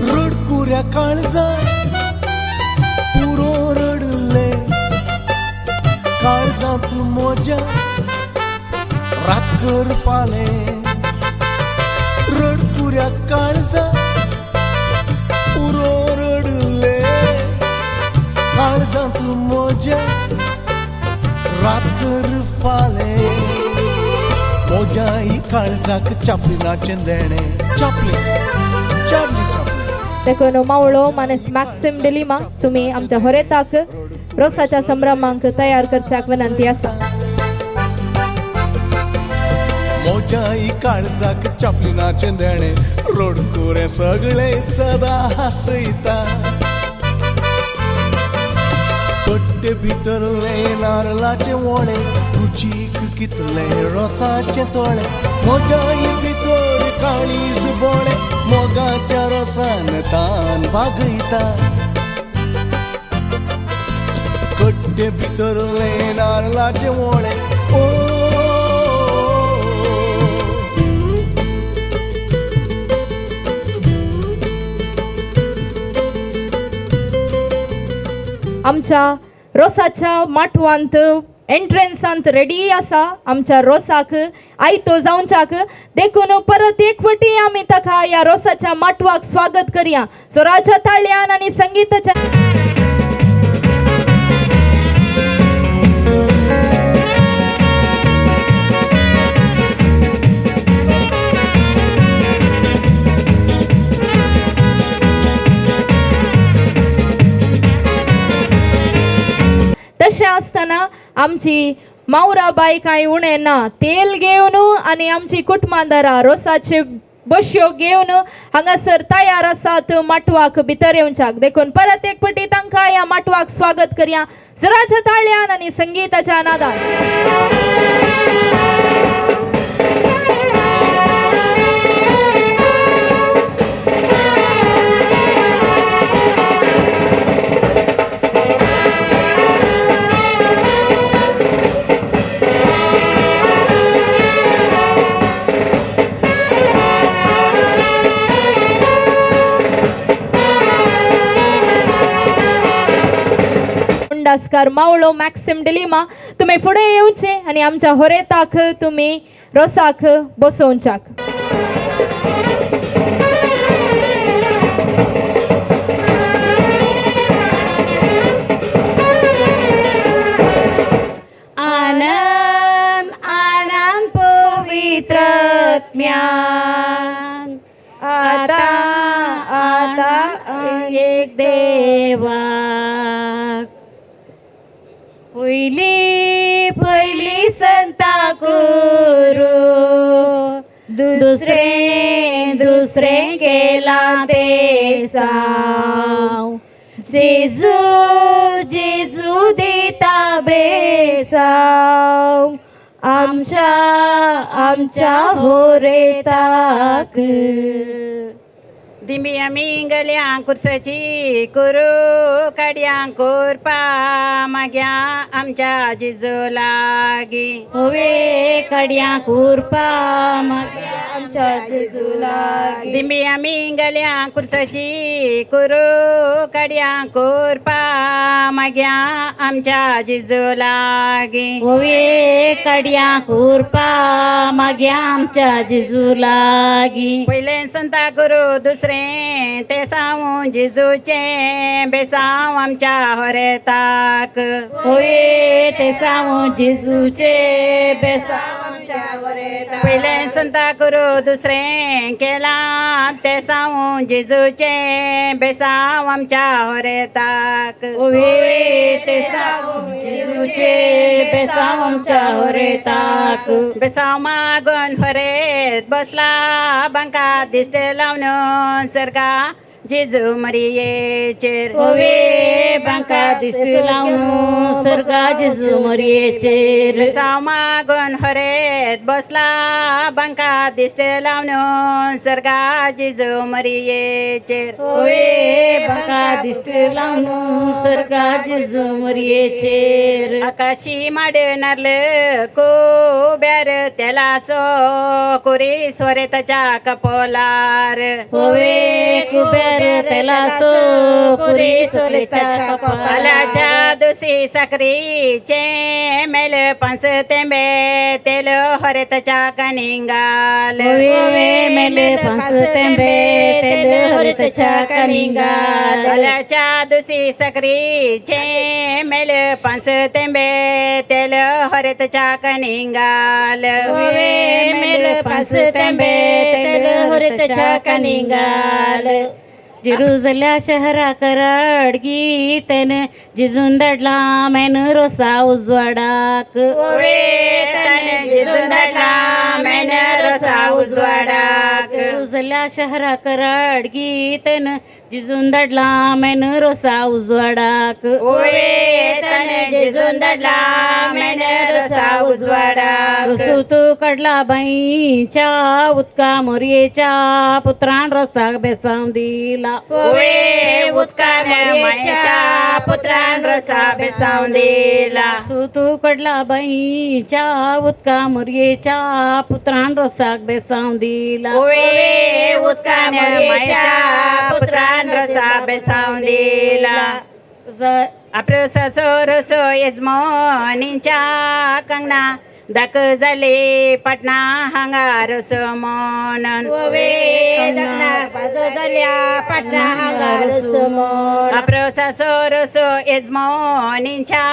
रडकुऱ्या काळजा पुरो रडले काळजांत मोजा रातकर फाले रडकुऱ्या काळजा पुरो रडले काळजांत मोजा रातकर फाले मोजाई काळजाक चापलिनाचे देणे चापली चापली चापली देखून मावळो मानस मॅक्सिम डिलिमा तुम्ही आमच्या होरेताक रोसाच्या संभ्रमांक तयार करच्याक विनंती आसा मोजाई काळजाक चापलिनाचे देणे रडकुरे सगळे सदा हसयता कट्टे भितरले नारळाचे वोळे रुचीक कितले रोसाचे तोळे मोजाई भितर काळीज बोळे मोगाच्या रोसान तान भागयता कट्टे भितरले नारळाचे वोळे ओ आमच्या रोसाच्या माटवांत एंट्रन्सांत रेडी आसा आमच्या रोसाक आयतो जावच्याक देखून परत एक फावटी आमी ताका या रोसाच्या माटवाक स्वागत करया जोराच्या ताळ्यान आनी संगीताच्या तशें आसतना आमची मावराबाई कांय उणें ना तेल घेवन आनी आमची कुटुंबादारां रोसाचे बश्यो घेवन हांगासर तयार आसात माटवाक भितर येवच्याक. देखून परत एक फावटी तांकां ह्या माटवाक स्वागत करया जोराच्या ताळ्यान आनी संगीताच्या नादान. उंडासकार मावळो मॅक्सिम डिलिमा तुम्ही फुडें येवचे आनी आमच्या होरेताक तुम्ही रोसाक बसोवच्याक. आनंद आनंद पवित्रत्म्या आता आता एक देवा पहिली पहिली संता करू दुसरे दुसरे केला ते साव जेजू जेजू देता बेसाव आमच्या आमच्या होरेताक दिंबिया मिंगल्या कुर्साची करू काड्यांक कोरपा माग्या आमच्या जिजू लागी होवे काड्यांक कोरपा माग्या आमच्या जिजू लागी दिंबिया मिंगल्या कुर्साची करू काड्यांक कोरपा माग्या आमच्या जिजू लागी होवे काड्यांक कोरपा माग्या आमच्या जिजू लागी पहिले संता करू दुसरे ते सावू जिजूचे बेसाव आमच्या होरेताक होय ते सावू जिजूचे बेसाव आमच्या होरेताक पहिले संता करू दुसरे केला ते सावू जिजूचे बेसाव आमच्या होरेताक होय ते सावू जिजूचे बेसाव आमच्या होरेताक बेसाव मागून होरेत बसला बंका दिसते लावून सरका जेजू मरियेचेर होवे बांका दिसती लावून सरका जेजू मरियेचेर सामागून हरेत बसला बांका दिसते लावून सरका जेजू मरियेचेर होवे बांका दिसती लावून सरका जेजू मरियेचेर आकाशी माडनारल कोब्यार तेला सो कोरी स्वरेताच्या कपोलार होवे कुबेर तेला सो कुरी सोलेच्या कपालाच्या दुसी साखरीचे मेल पंस तेंबे तेल हरेताच्या कनिंगाल होवे मेल पंस तेंबे तेल हरेताच्या कनिंगाल आल्याच्या दुसी साखरीचे मेल पंस तेंबे तेल हरेताच्या कनिंगाल होवे मेल पंस तेंबे तेल हरेताच्या कनिंगाल जेरुसल्या शहरा कराडगी तेन जिजून दडला मेन रोसा उजवाडाक जिजून दडला मेन रोसा उजवाडाक जेरुसल्या शहरा कराडगी तेन जिजून दडला मेन रोसा उजवाडाक जिजून दडला मेन रोसा उजवाडाक रुसू कडला बाईच्या उदका मोरयेच्या पुत्रान रोसाक बेसाव दिला उदका मोरयेच्या पुत्रान रोसा बेसाव दिला तू कडला बाईच्या उदका मोरयेच्या पुत्रान रोसाक बेसाव दिला उदका मोरयेच्या पुत्रान रोसा बेसाव दिला आपलो ससो रसो यजमानीच्या कंगना दाक जाले पटना हांगा रसो म्हणून जाल्या पटना हांगा रसो म्हणून आपलो ससो रसो यजमानीच्या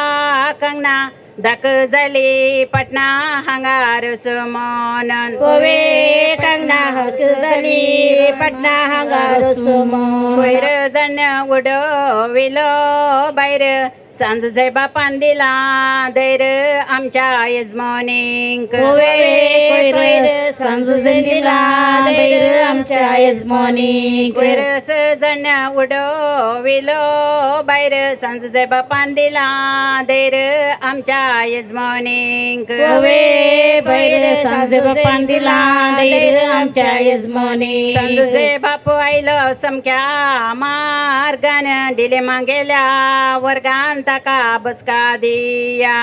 कंगना दाक जाली पटना हांगा रसो म्हणून कंगना हस जाली पटना हांगा रसो म्हणून वयर जण उडविलो भायर सांजे बापान दिला दैर आमच्या यजमानींक सांजे दिला दैर आमच्या यजमानींक जण उडविलो बाहेर सांजे बापान दिला दैर आमच्या यजमानींक बाहेर सांजे बापान दिला दैर आमच्या यजमानी सांजे बापू आयलो समक्या मार्गान दिले मागेल्या वर्गान ताका बसका दिया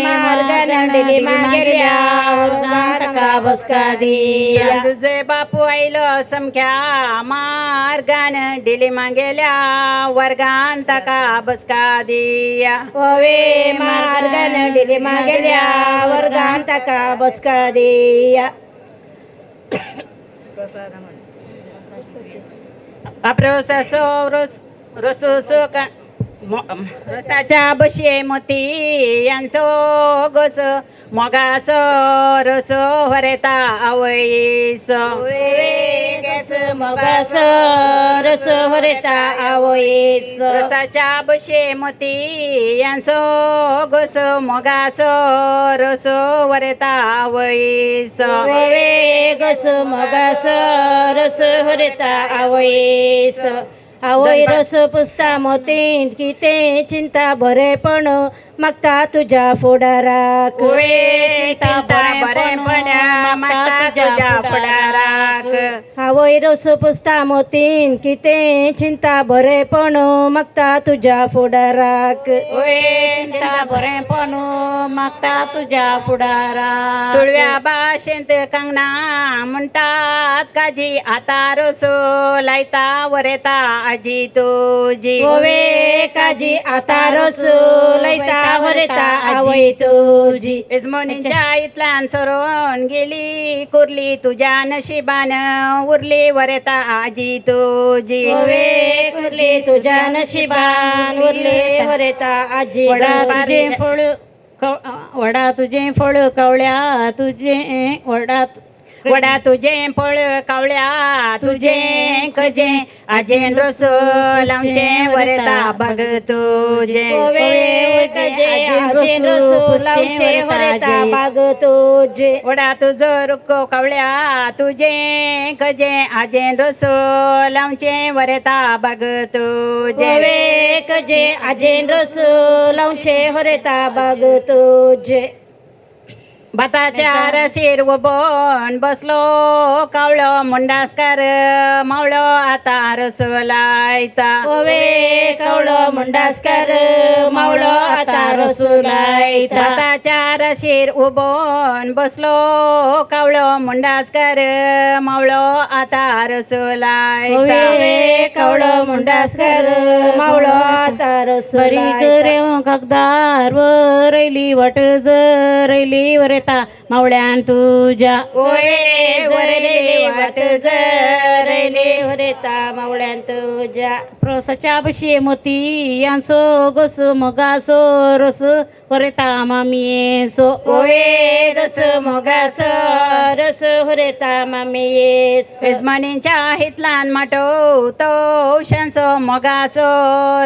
मार्गान दिले मागेल्या वर्गान ताका बसका दिया सांजे बापू आयलो समक्या मार्गान दिले मागेल्या वर्गान ताका बसका दिया मार्गान दिले मागेल्या वर्गान ताका बसका दिया अप्रोसो रसोसो रसाच्या बशे मोती यांसो गोस मोगासो रसो हरेता आवयसो मोगासो रसो हरेता आवयसो रसाच्या बशे मोती यांसो गोस मोगासो रसो हरेता आवयसो गोस मोगासो रसो हरेता आवयसो आवय रस पुसता मोतीन किते चिंता बरेपण मागता तुझ्या फुडाराक चिंता बरेपण मागता तुझ्या फुडाराक आवय रस पुसता मोतीन किते चिंता बरेपण मागता तुझ्या फुडाराक चिंता बरेपण मागता तुझ्या फुडाराक तुळव्या भाशेंत कंगना म्हणटात काजी आता रसो लायता वरेता आजी तुझी काजी आता रसो लायता वरेता आवय तुझी यजमानीच्या इतल्यान सरोन गेली कुर्ली तुझ्या नशिबान उरली वरेता आजी तुझी कुर्ली तुझ्या नशिबान उरली वरेता आजी तुझे फळ वडा तुझे फळ कवळ्या तुझे वडा तुझे फळ कावळ्या तुझे कजे आजेन रस लावचे वरेता बघ तुझे आजेन रस लावचे वरेता बघ तुझे वडा तुझो रुको कावळ्या तुझे कजे आजेन रस लावचे वरेता बघ तुझे कजे आजेन रस लावचे वरेता बघ तुझे भाताच्या रशीर उबोन बसलो कावळो मुंडासकार मावळो आता रस लायता कावळो मुंडासकार मावळो आता रस लायता भाताच्या रशीर उबोन बसलो कावळो मुंडासकार मावळो आता रस लायता कावळो मुंडासकार मावळो आता रस लायता कागदार वरयली वट जरयली वर मावळ्यान तुझ्या वरले वाट जरले वरेता मावळ्यान तुझ्या प्रोसाच्या बशी मोती यांसो गोस मोगासो रस वरेता मामियेसो रस मोगासो रस वरेता मामियेसो यजमानींच्या हितलान माटो तो शांसो मोगासो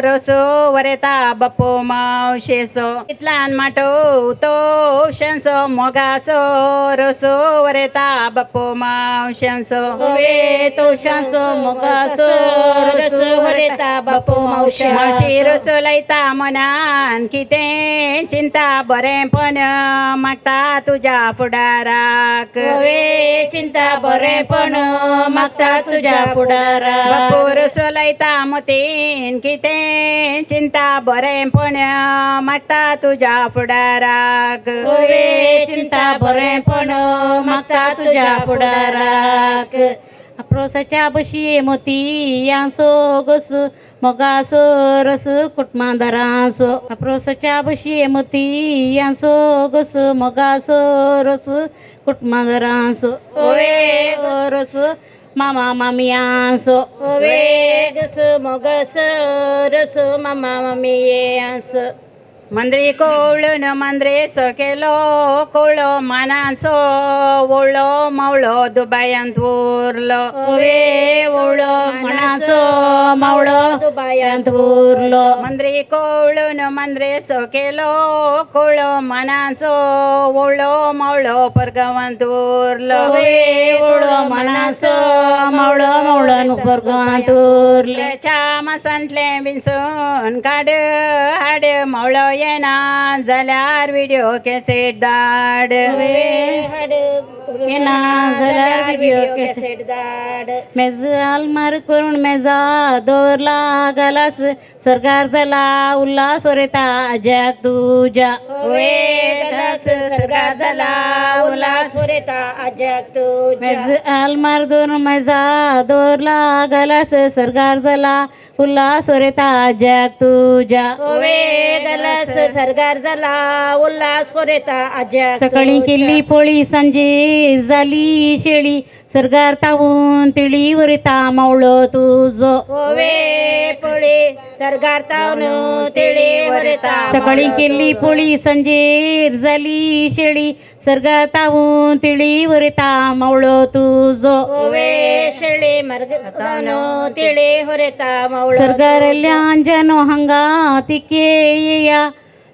रस वरेता बापो मावशेसो हितलान माटो तो शांसो मोगासो रसो वरेता बापो मावशांसो तो शांसो मोगासो रसो वरेता बापो मावशा मावशी रसो लायता मनान कितें चिंता बरेपण मागता तुझ्या फुडाराक चिंता बरेपण मागता तुझ्या फुडाराक बापू रसो लायता मोतीन कितें चिंता बरेपण मागता तुझ्या फुडाराक चिंता बरेपण मागता तुझ्या फुडाराक प्रोसाच्या बशी मोती यांसो गस मोगासो रस कुटमांदरांसो प्रोसाच्या बशी मोती यांसो गस मोगासो रस कुटमांदरांसो रस मामा मामियांसो गस मोगास रस मामा मामियांसो मंद्री कोवळून मंद्रे केलो कोवळो मानाचो वळो मावळो दुबायांत उरलो वे वळो मानाचो मावळो दुबायांत उरलो मंद्री कोवळून मंद्रे केलो कोवळो मानाचो वळो मावळो परगांवांत उरलो वे वळो मानाचो मावळो मावळो परगांवांत उरले च्या मासांतले बिनसून काड हाड मावळो येना जाल्यार व्हिडिओ कॅसेट धाड येना जाल्यार व्हिडिओ कॅसेट धाड मेज आलमार करून मेजा दवरला गालास सरकार जाला उल्हास वरेता आज्याक तुज्या गालास सरकार जाला उल्हास वरेता आज्याक तुज्या मेज आलमार दवरून मेजा दवरला गालास सरकार जाला उल्हास वरेता आज्याक तुज्या गालास सरकार जाला उल्हास वरेता आज्याक सकाळी केल्ली पोळी सांजे जाली शेळी सरकार तावून तिळी वरिता मावळो तुजो पोळी सरकार तावून तिळी वरिता सकाळी केल्ली पोळी सांजेर जाली शेळी सरकार तावून तिळी वरिता मावळो तुजो शेळी मार्ग तिळी वरिता मावळो सरकारांतल्यान जनो हांगा तिके येया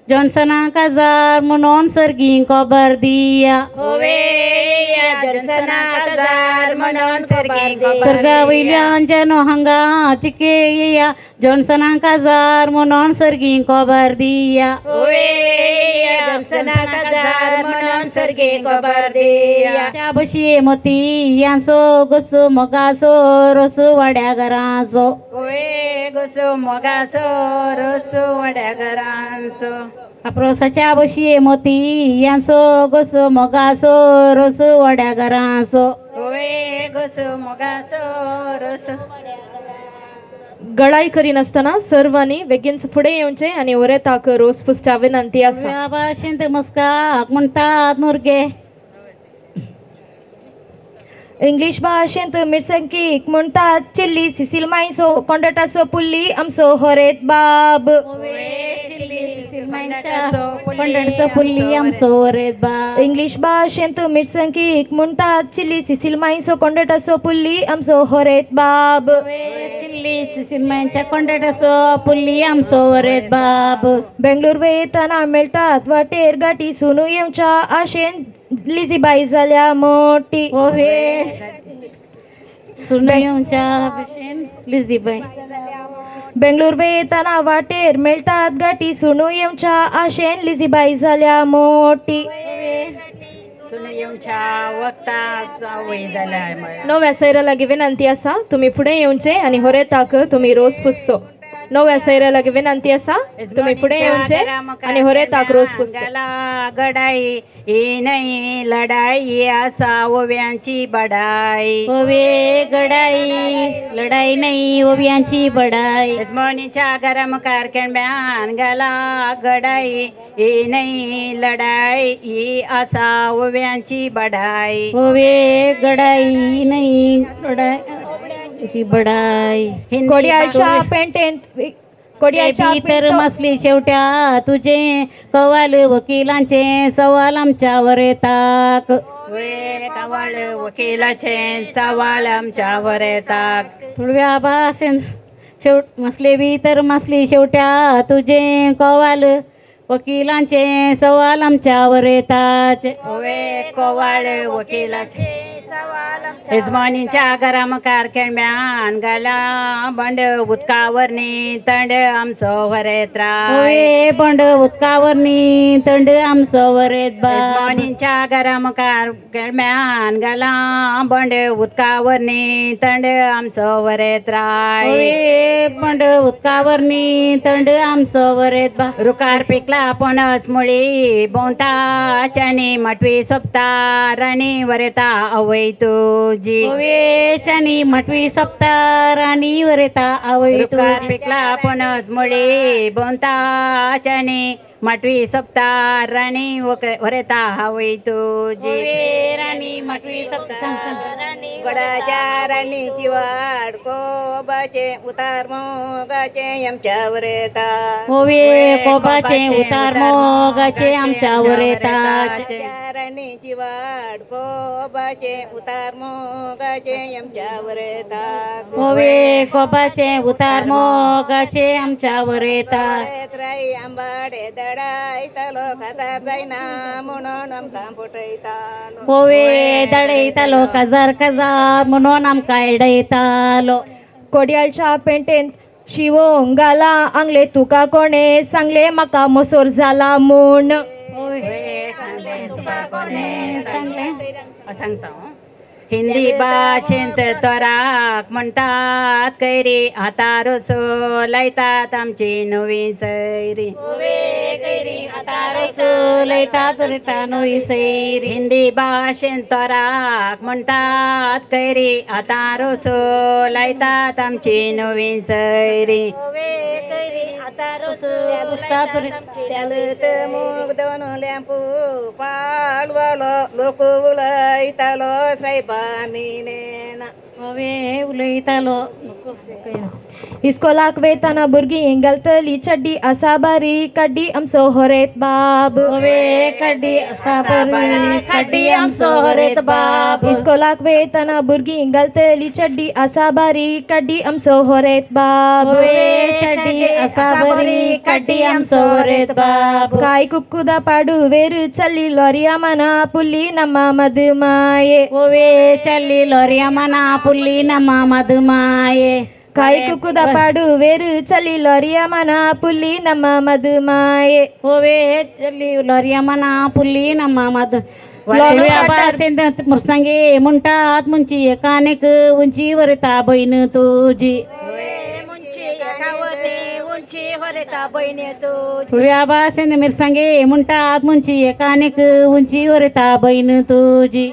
जॉन्सना काजार म्हणून सर्गींक खबर दिया जॉन्सना काजार म्हणून सरगा वयल्यान जनो हांगा तिके येया जॉन्सना काजार म्हणून सर्गींक खबर दिया जॉन्सना काजार म्हणून सर्गींक खबर दिया त्या बशये मोती यांचो गसो मोगासो रसो वाड्या घरांचो गसो मोगासो रसो वाड्या घरांचो अप्रोसाच्या बशये मोती यांचो गसो मोगासो रसो वाड्या घरांचो गसो मोगासो रसो गळाई करी नसताना सर्वांनी बेगीनच फुडें येवचें आनी वरेताक रोस पुसच्या विनंती आसा भाशेंत मस्काक म्हणटात नुरगे इंग्लीश भाशेंत मिरसांगीक म्हणटात चिल्ली सिसील मायसो कोंडटाचो पुल्ली आमचो हरेत बाब पुल्ली आमचो हरेत बाब इंग्लीश भाशेंत मिरसांगीक म्हणटात चिल्ली सिसील मायसो कोंडटाचो पुल्ली आमचो हरेत बाब चिल्ली सिसील मायच्या कोंडटाचो पुल्ली आमचो हरेत बाब बेंगलोर वयतना मेळटात वाटेर गाठी सुनू येवच्या आशेन लिजीबाई जाल्या मोठी सुनयच्या भशेन लिजीबाई बेंगलोर वयतना वाटेर मेळटात गाठी सुनू येवच्या आशेन लिजीबाई जाल्या मोठी नव्या सैरा लागीं विनंती आसा तुमी फुडें येवचें आनी होरेताक तुमी रोस पुसचो नव्या सैरा लागीं विनंती आसा तुमी फुडें येवचें आनी होरेताक रोस पुसचो गडाई ही नाही लढाई आसा ओव्यांची बडाई ओवे गडाई लढाई नाही ओव्यांची बडाई यजमानीच्या घरामुखार केणब्यान गाला गडाई ही नाही लढाई ही आसा ओव्यांची बडाई ओवे गडाई नाही लढाई बडाई कोडयाच्या पेंटेंत तर मसली शेवट्या तुझे कवाल वकिलांचे सवाल आमच्यावर येतात कवाल वकिलाचे सवाल आमच्यावर येतात थोड्या भाषेन मसले बी तर मसली शेवट्या तुझे कवाल वकिलांचे सवाल आमच्यावर येतात कवाल वकिलाचे यजमानीच्या घरामुखार केणब्यान गाला बंड उदकावरनी तंड आमचो वरेत राय बंड उदकावरनी तंड आमचो वरेत यजमानीच्या घरामुखार केणब्यान गाला बंड उदकावरनी तंड आमचो वरेत राय बंड उदकावरनी तंड आमचो वरेत रुकार पिकला पणस मुळी बोंताच्यानी मटवी सोपता राणी वरेता आवय तुझी ओवेच्यानी मटवी सोपता राणी वरेता आवय तुझी पिकला पणस मुळी बोंताच्यानी मटवी सोपता राणी वरेता आवय तुझी राणी मटवी सोपता राणी गडाच्या राणीची वाट कोबाचे उतार मोगाचे आमच्यावर येतात होवे कोबाचे उतार मोगाचे आमच्यावर येतात राणीची वाट कोबाचे उतार मोगाचे आमच्यावर येतात होवे कोबाचे उतार मोगाचे आमच्यावर येतात राई आंबाडे दडाई तलो खातात जाईना म्हणून आमकां फुटयतालो होवे दडयतालो काजार काजार म्हणून आमकां एडयतालो कोडयाळच्या पेंटेन शिवोंग घाला आंगले तुका कोणे सांगले म्हाका मसोर जाला म्हूण सांगता हिंदी भाशेंत तोराक म्हणटात कैरी हातार रसो लायतात आमची नवी सैरी हातार रसो लायतात नवी सैरी हिंदी भाशेंत तोराक म्हणटात कैरी हातार रसो लायतात आमची नवी सैरी त्यालत मोग दोन लॅम्पू पालवालो लोक उलयतालो सायबा मिनेना होवे उलयतालो इस्कोलाक वयताना भुरगीं घालतली चड्डी आसा बारी काड्डी आमचो हरेत बाब होवे कड्डी आसा बरी कड्डी आमचो हरेत बाब इस्कोलाक वयताना भुरगीं घालतली चड्डी आसा बारी काड्डी आमचो हरेत बाब होवे चड्डी आसा बरी कड्डी आमचो हरेत बाब ಕಾಯಿ ಕುಕ್ಕುದ ಪಾಡು ವೇರು ಚಲ್ಲಿ ಲೊರಿಯ ಮನ ಪುಲ್ಲಿ ನಮ್ಮ ಮದುಮಾಯೆ ಹೋವೆ ಚಲ್ಲಿ ಲೊರಿಯ ಮನ ಪುಲ್ಲಿ ನಮ್ಮ ಮದುಮಾಯೆ ಕಾಯಿ ಕುಕ್ಕುದ ಪಾಡು ವೇರು ಚಲ್ಲಿ ಲೊರಿಯ ಮನ ಪುಲ್ಲಿ ನಮ್ಮ ಮದುಮಾಯೆ ಹೋವೆ ಚಲ್ಲಿ ಲೊರಿಯ ಮನ ಪುಲ್ಲಿ ನಮ್ಮ ಮದು मुरसांगे म्हणटात मुंची एकानेक उंची वरता बहीण तुझी थोड्या भासेन मिरसांगे म्हणटात मुंची एकानेक उंची वरता बहीण तुझी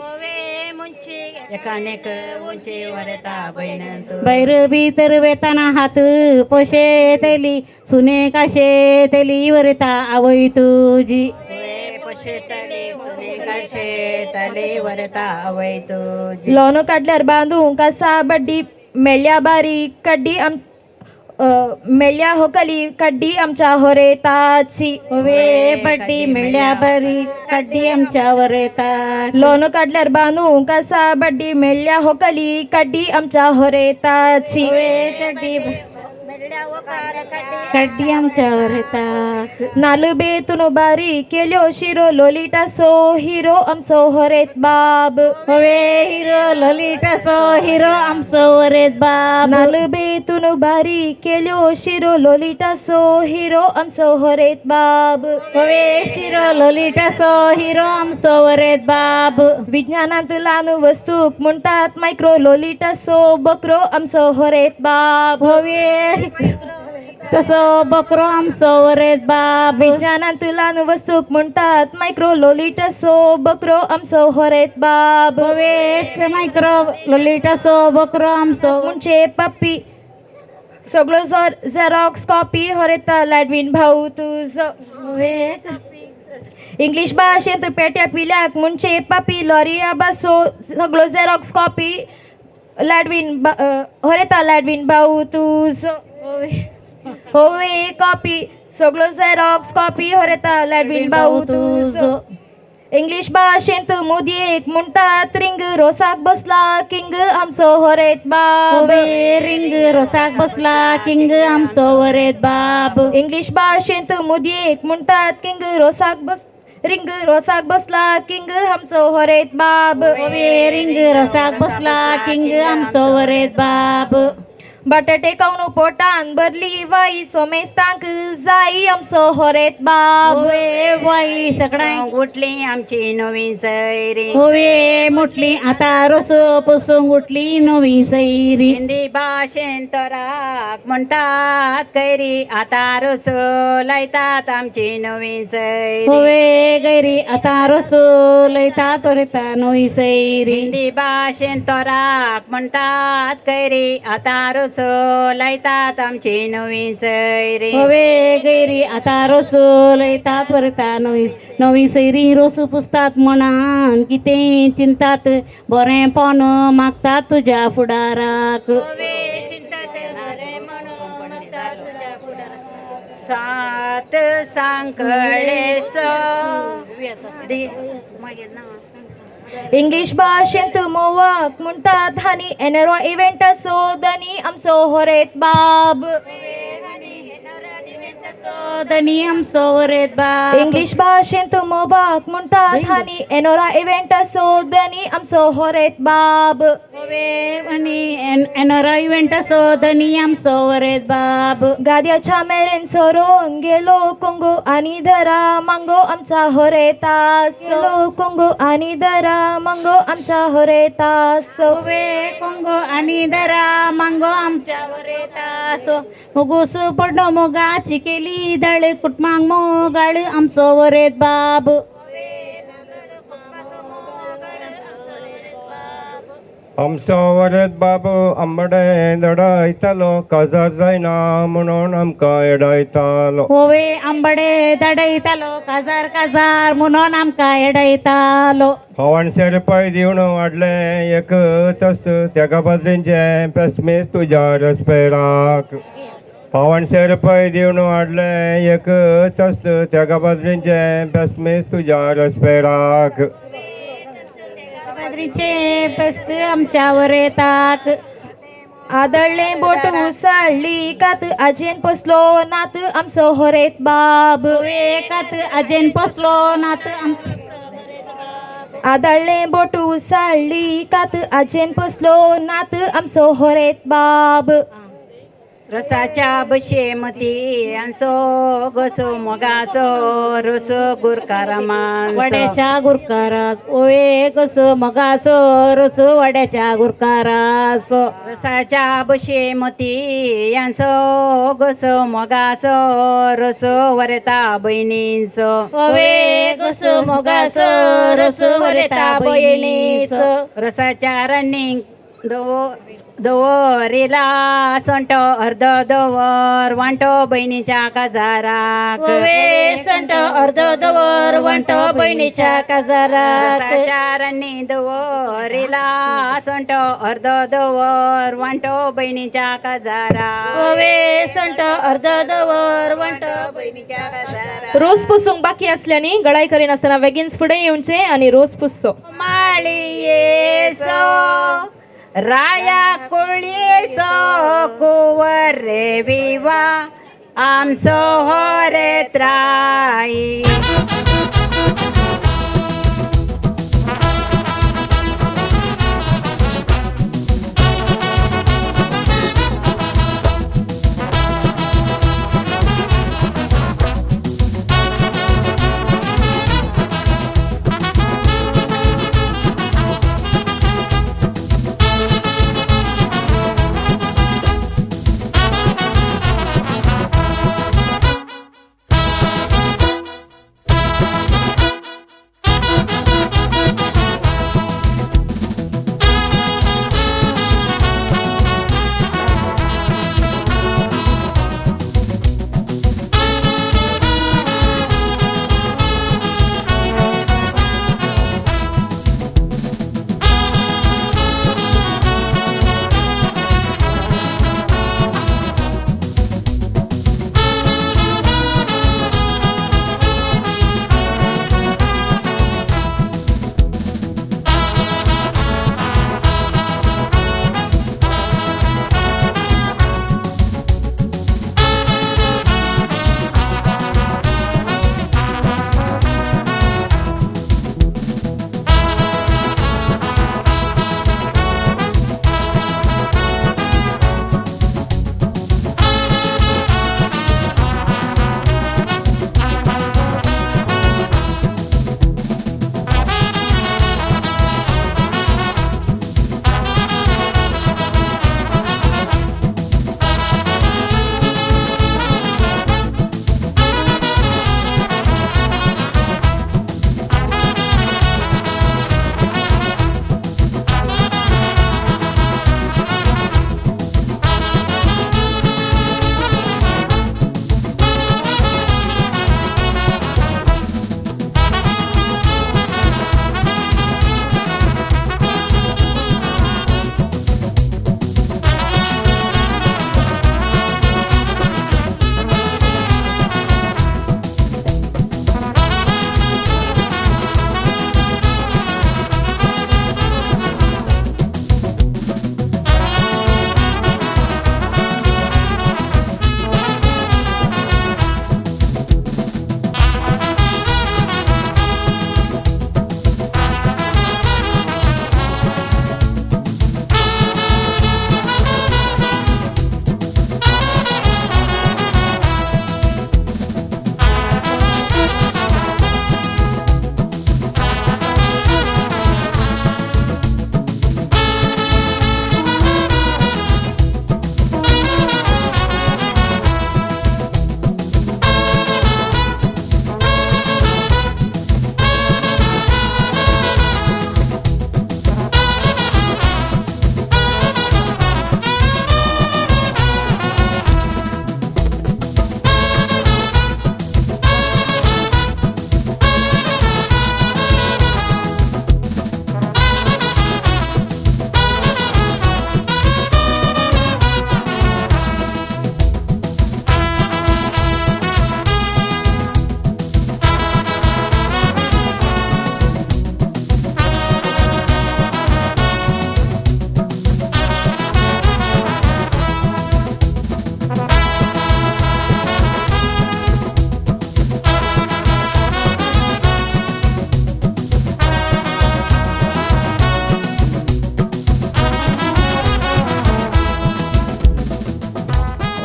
एकानेक उंची वरता बहीण तुझी बैर भीतर वेताना हात पोशे तेली सुने काशे तेली वरता आवय तुझी लोनो काढल्यार बांधूंक कसा बड्डी मेल्या बारी कड्डी मेल्या होकली कड्डी आमच्या होरेताची होवे बड्डी मेल्या बरी कड्डी आमच्या वरेतात लोनो काढल्यार बांधूंक कसा बड्डी मेल्या होकली कड्डी आमच्या होरेताची चड्डी कड्डी आमच्या वरेतात नाल बेतून बारी केल्यो शिरो लोलिटा सो हिरो आमचो होरेत बाब होवे हिरो लोलिटाचो हिरो आमचो वरेत बाब नाल बेतून बारी केल्यो शिरो लोलिटा सो हिरो आमचो होरेत बाब होवे शिरो लोलिटाचो हिरो आमचो वरेत बाब विज्ञानांत ल्हान वस्तूक म्हणटात मायक्रो लोलिटा सो बकरो आमचो होरेत बाब होवे तसो बकरो आमचो वरेत बाब विज्ञानांत ल्हान वस्तूक म्हणटात मायक्रो लोलिटा सो बकरो आमचो होरेत बाब होवे मायक्रो लोलिटाचो बकरो आमचो म्हणजे पप्पी सगळो झेरॉक्स कॉपी होरेता लाडवीन भाऊ तुजो इंग्लिश भाशेंत पेट्या पिल्याक म्हणजे पापी लॉरिया बासो सगळो झेरॉक्स कॉपी लाडवीन होरेता लाडवीन भाऊ तुजो होवे कॉपी सगळो झेरॉक्स कॉपी होरेता लाडवीन भाऊ तुजो इंग्लिश भाशेंत मोदयेक म्हणटात रिंग रोसाक बसला किंग आमचो होरेत बाब रिंग रोसाक बसला किंग आमचो वरेत बाब इंग्लिश भाशेंत मोदयेक म्हणटात किंग रिंग रोसाक बसला किंग आमचो होरेत बाब रिंग रोसाक बसला किंग आमचो वरेत बाब बटाटे खावन पोटान भरली वाई सोमेस्तांक जाई आमचो होरेत बाब वाई सगळ्यांक उठली आमची नवी सैरी होवे मुटली आता रोसो पसूंक उठली नवी सैरी हिंदी भाशेन तोराक म्हणटात कैरी आता रोसो लायतात आमची नवी सैरी होवे गैरी आता रोसो लायतात तोरेता नवी सैरी हिंदी भाशेन तोराक म्हणटात कैरी आता रोसो रोसो लायतात आमचे नवीन सैरे होवे गैरी आता रोसो लयतात वरता नवी सैरी रोसू पुसतात मनान किते चिंतात बरें पान मागतात तुझ्या फुडाराक सात सांकळे इंग्लिश भाषेंत मोवाक म्हणटात हानी एनरो इव्हेंट सोदनी आमचो होरेत बाब दनी आमचो वरेत बाब इंग्लिश भाषेंत मोवाक म्हणटात हानी एनोरा इव्हेंट सोदनी आमचो होरेत बाब एनरा इव्हेंट दनी आमचो वरेत बाब गाद्याच्या मेरेन सरोन गेलो कोंगो आणि धरा मांगो आमचा होरेतास गेलो कोंगो आणि धरा मांगो आमचा होरेतास कोंगो आणि दरा मांगो आमच्या वरेतासो मुगूस पडो मोगाची केली दळ कुटमांग मोगाळ आमचो वरेत बाब आमचो वरेत बाबू आंबडे दडायतालो काजार जायना म्हणून आमकां एडायतालो होवे आंबडे दडयतालो काजार काजार म्हणून आमकां एडयतालो 900 दिवन वाडले एकच आस्त तेका बदलींचे पेस्मीस तुज्या रसपेराक 900 दिवन वाडले एकच आस्त तेका बदलींचे पेस्मीस तुज्या रसपेराक पेस्त आमच्या वरेताक आदळले बोट उसळली कात आजेन पसलो नात आमचो होरेत बाब एकात आजेन पसलो नात आदळले बोट उसळली कात आजेन पसलो नात आमचो होरेत बाब रसाच्या बशेमती आंसो गसो मोगाचो रस गुरकारामान वड्याच्या गुरकारास ओये कसो मगासो रस वड्याच्या गुरकारास रसाच्या बशेमती आंसो गसो मोगाचो रस वरेता बहिणींचो ओये कसो मगासो रस वरेता बहिणीस रसाच्या रनिंग दवरिला संटो अर्ध दवर वांटो बहिणीच्या काजाराक संट अर्ध दवर वांटो बहिणीच्या काजाराक चारांनी दवरिला संटो अर्ध दवर वांटो बहिणीच्या काजाराक संट अर्ध दवर वांटो बहिणीच्या काजाराक रोज पुसूंक बाकी असल्याने गळाई करीन असताना बेगीनच फुडें येवचें आणि रोज पुसचो माळीयेसो राया कोळीसो कुंवर रे विवा आमचो होरेत राई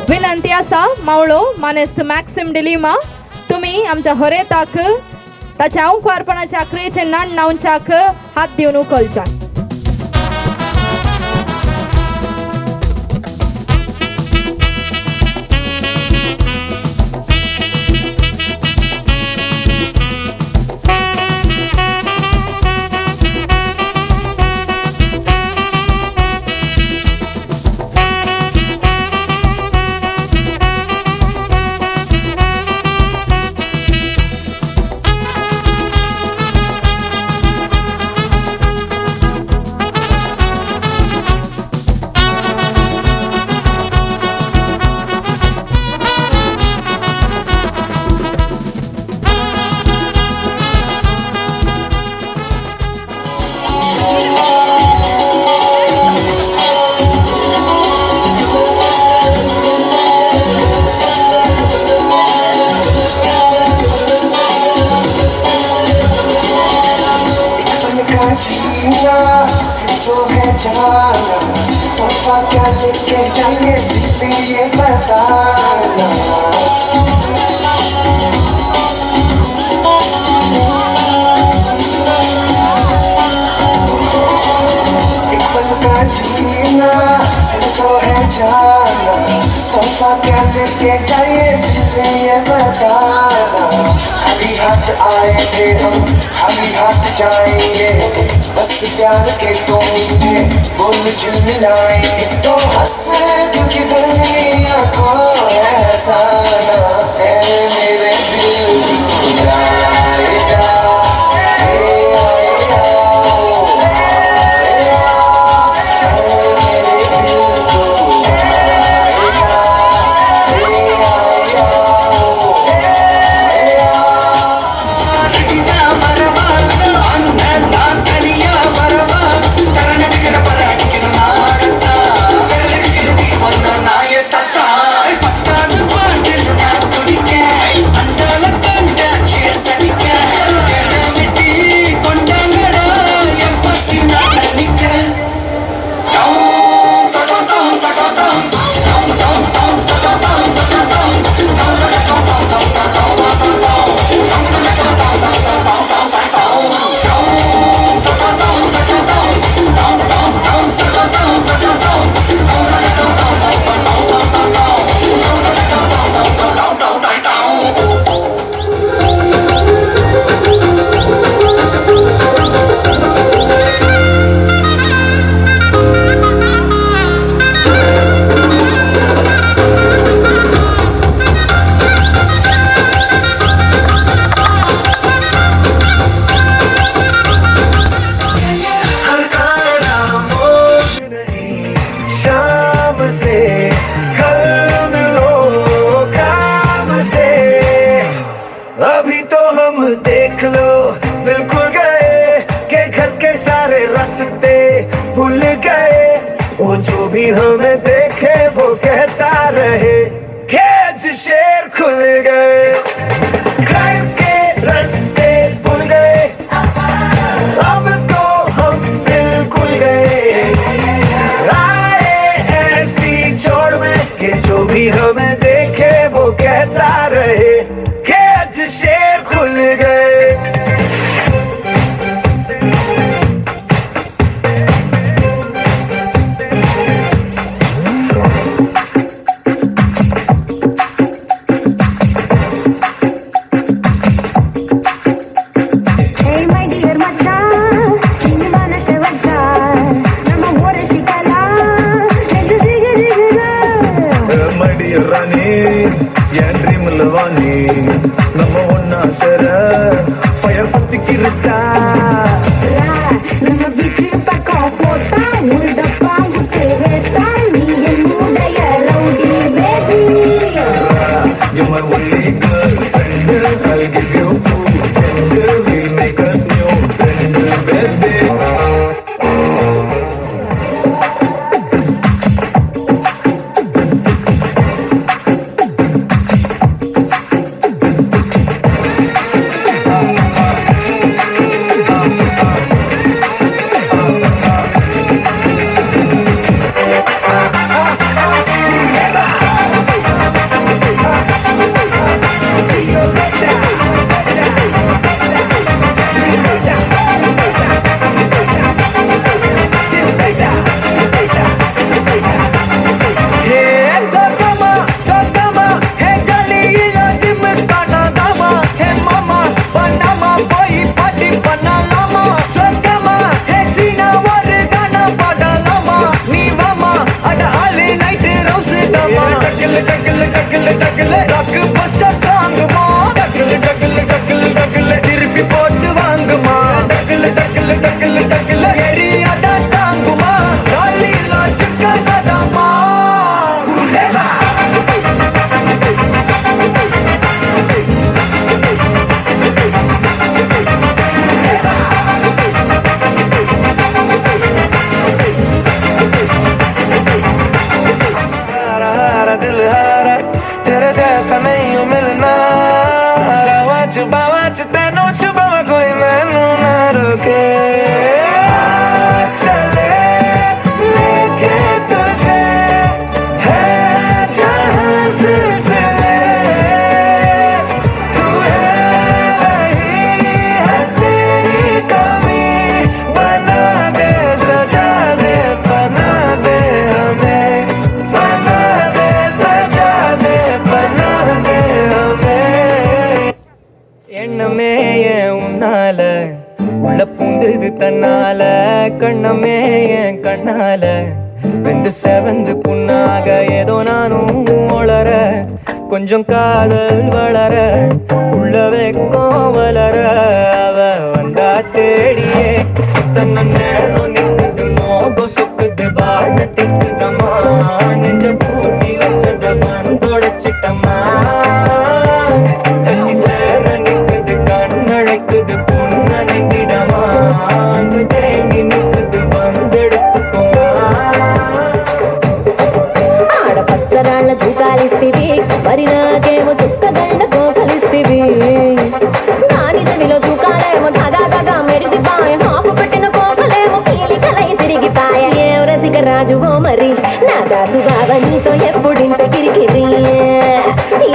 विनंती आसा मावळो मानेस्त मॅक्सिम डिलिमा तुम्ही आमच्या हरेताक ताच्या ओंकारपणाच्या क्रियेचे नाण नावच्याक हात दिवन उखलचा. खाली हाथ आए थे हम खाली हाथ जाएंगे बस प्यार के तो मीठे बोल झिलमिलाएंगे तो हंस क्योंकि दुनिया को ऐसा ना है मेरे दिल जाएगा अभी तो हम देख लो बिल्कुल गए के घर के सारे रास्ते भूल गए वो जो भी हमें देखे वो कहता रहे कि आज शेर खुल गए घर के रास्ते भूल गए अब तो हम बिल्कुल गए आए ऐसी छोड़ में कि जो भी हमें देखे वो कहता रहे शेर खुल गए நம்ம ஒன்னா சேர பயர் பத்தி கிருச்சா நம்ம வீட்டு பக்கம் போட்டா உண்டப்பா விட்டு வேட்டா நீ என்னுடைய rowdy baby You're my only girlfriend I'll give you food and we'll make us new friend baby கண்ணால வெந்து செவந்து புண்ணாக ஏதோ நானும் வளர கொஞ்சம் காதல் வளர உள்ள வெக்கம் வளர அவ வந்தா தேடியே தன்ன நேரம் நிற்குது நோகம் சுக்குது வாழ திக்குதம்மா நெஞ்ச பூட்டி வச்சத வந்தொடைச்சிட்டம்மா கட்சி சேர நிற்குது கண்ணழைக்குது பொண்ணனைந்திடமா அங்கு தேங்கி நிற்குது வந்தெடுத்துக்கோமா ఆడపచ్చరాళ్ళ దూకాలిస్తివి మరి నాకేమో చుక్కగండ కోకలిస్తివి నా నిజమిలో దూకాలేమో ధగా మెరిసిపాయ హాపు పెట్టిన కోకలేమో పీలికలై సిరిగిపాయ ఏం రసిక రాజువో మరి నా దాసు బావ నీతో ఎప్పుడింత కిరికిరి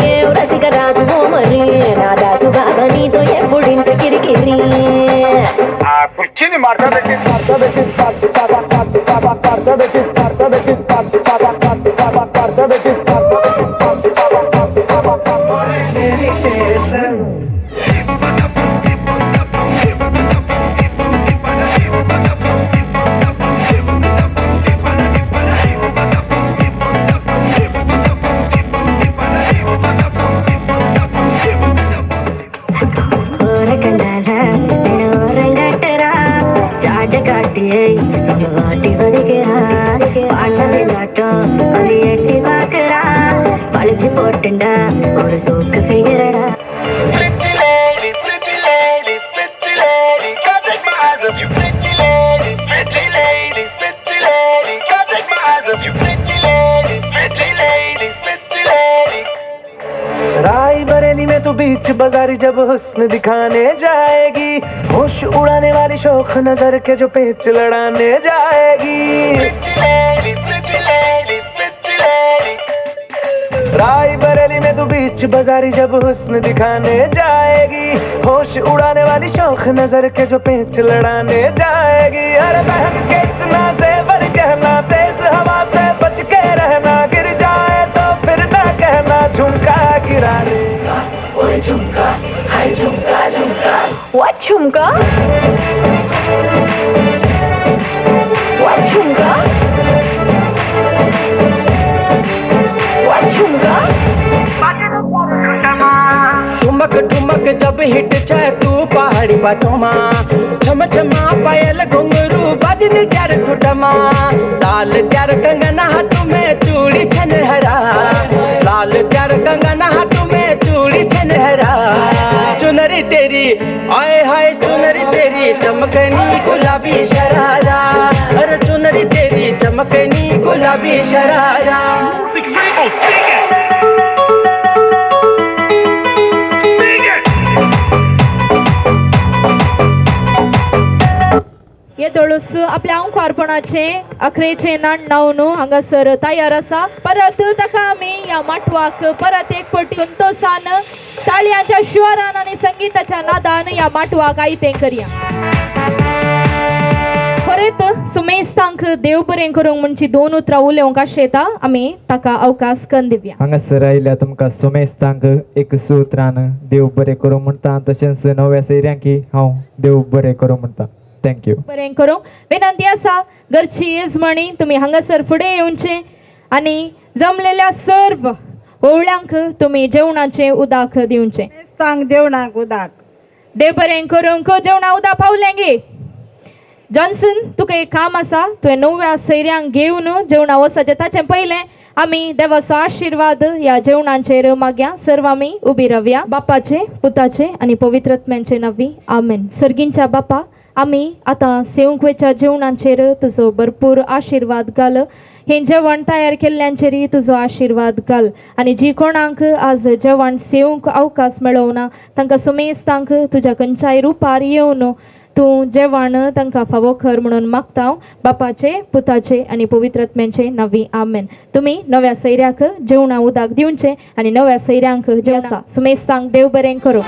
ఏం రసిక రాజువో మరి నా దాసు బావ నీతో ఎప్పుడింత కిరికిరి కుర్చీని మార్చబెట్టి பழிச்சு போட்டுண்டா ஒரு சோக்கு ஃபிகரடா राय बरेली में तो बीच बाजारी जब हुस्न दिखाने जाएगी होश उड़ाने वाली शौक नजर के जो पेच लड़ाने जाएगी राय बरेली में तो बीच बाजारी जब हुस्न दिखाने जाएगी होश उड़ाने वाली शौक नजर के जो पेच लड़ाने जाएगी अरे बहन के इतना जेवर कहना तेज हवा से बच के रहना गिर जाए तो फिर ना कहना झुमका गिरा दे ओए झुमका हाय झुमका झुमका What झुमका? What झुमका? What झुमका? ठुमक ठुमक जब हिट छे तू पहाड़ी बाटोमा छम छमा पायल घुंघरू बजन त्यार खुटमा लाल त्यार कंगना हाथ में चूड़ी छनहरा लाल त्यार कंगना हाथ में चूड़ी छनहरा चुनरी तेरी आए हाय चुनरी तेरी चमकनी गुलाबी शरारा अरे चुनरी तेरी चमकनी गुलाबी शरारा येदोळूस आपल्या अंकारपणाचे अखरेचे नाव हांगासर तयार आसा परत ताका आमी या माटवाक परत एक पटी संतोषान ताळयांच्या शिवारान आणि संगीताच्या नादान या माटवाक आयतें करया खरेंत सुमेश तांक देव बरें करूंक म्हणची 2 उतरां उलोवंक आशेता आमी ताका अवकाश करून दिवया हांगासर आयल्या तुमकां सुमेश तांक एक सुत्रान देव बरें करूं म्हणटा तशेंच नव्या सैऱ्यांकी हांव देव बरें करूं म्हणटा थँक्यू बरें करूंक विनंती आसा घरची येजमाणी तुमी हांगासर फुडें येवचें आनी जमलेल्या सर्व ओवळ्यांक तुमी जेवणाचें उदक दिवचें तांक देवणाक उदाक देव बरें करूंक जेवणा उदक पावलें गे जॉन्सन तुका एक काम आसा तुवें नव्या सैऱ्यांक घेवन जेवणा वचचें ताचें पयलें आमी देवाचो आशिर्वाद ह्या जेवणाचेर मागया सर्व आमी उबी रावया बापाचे पुताचे आनी पवित्रत्म्यांचे नांवी आमेन सर्गींच्या बापा आमी आतां सेवंकवेच्या जेवणाचेर तुजो भरपूर आशिर्वाद घाल हें जेवण तयार केल्ल्यांचेरय तुजो आशिर्वाद घाल आनी जी कोणाक आज जेवण सेवंक अवकाश मेळोवं ना तांकां सुमेज तांक तुज्या खंयच्याय रुपार येवन तूं जेवण तांकां फावो कर म्हणून मागता हांव बापाचे पुताचे आनी पवित्रत्म्यांचे नांवी आमेन तुमी नव्या सैऱ्याक जेवणा उदक दिवचें आनी नव्या सैऱ्यांक जे आसा सुमेज तांक देव बरें करूं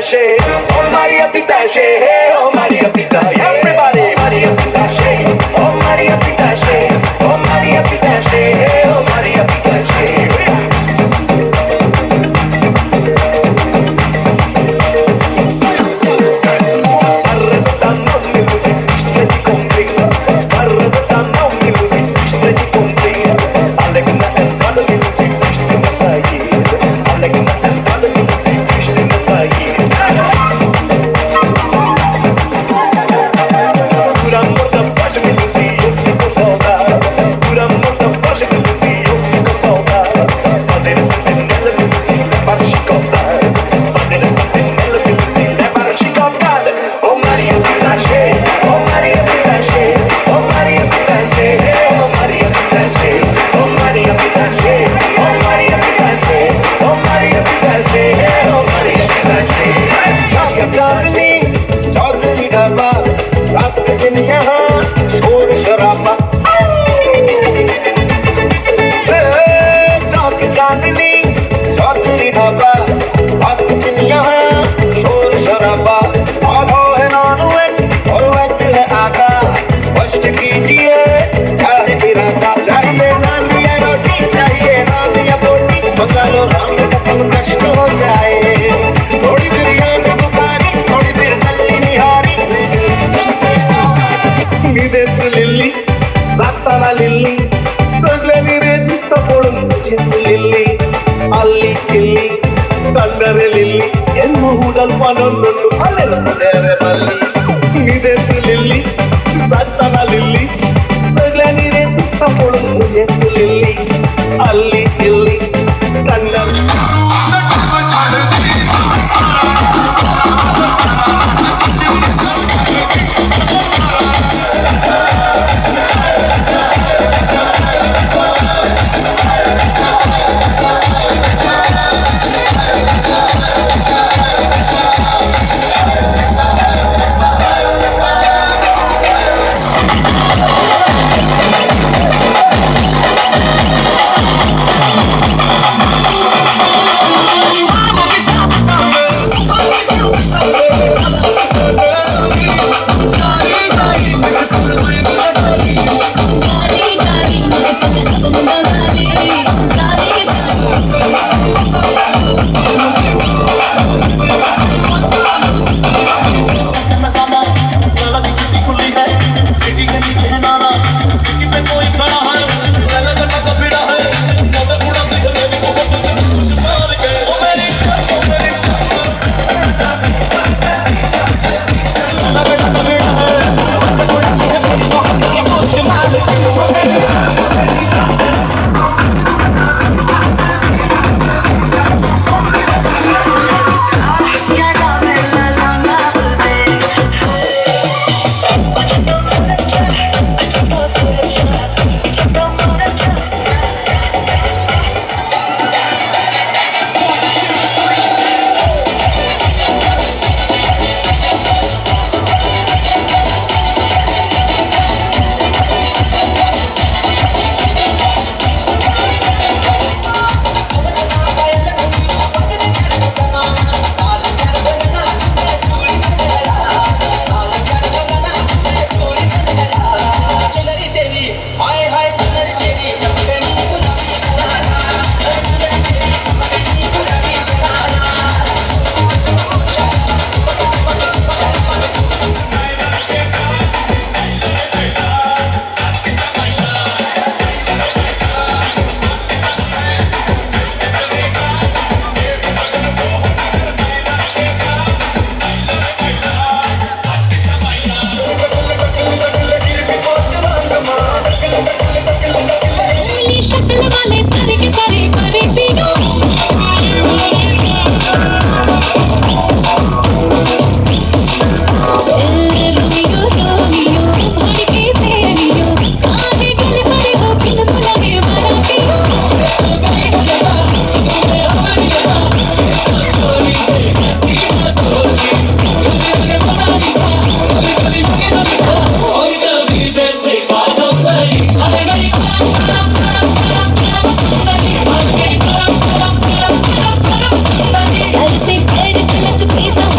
Pitashe, oh Maria Pitashe, oh Maria Pitashe, everybody, Maria Pitashe, oh Maria Pitashe, oh Maria Pitashe, oh Maria Pitashe.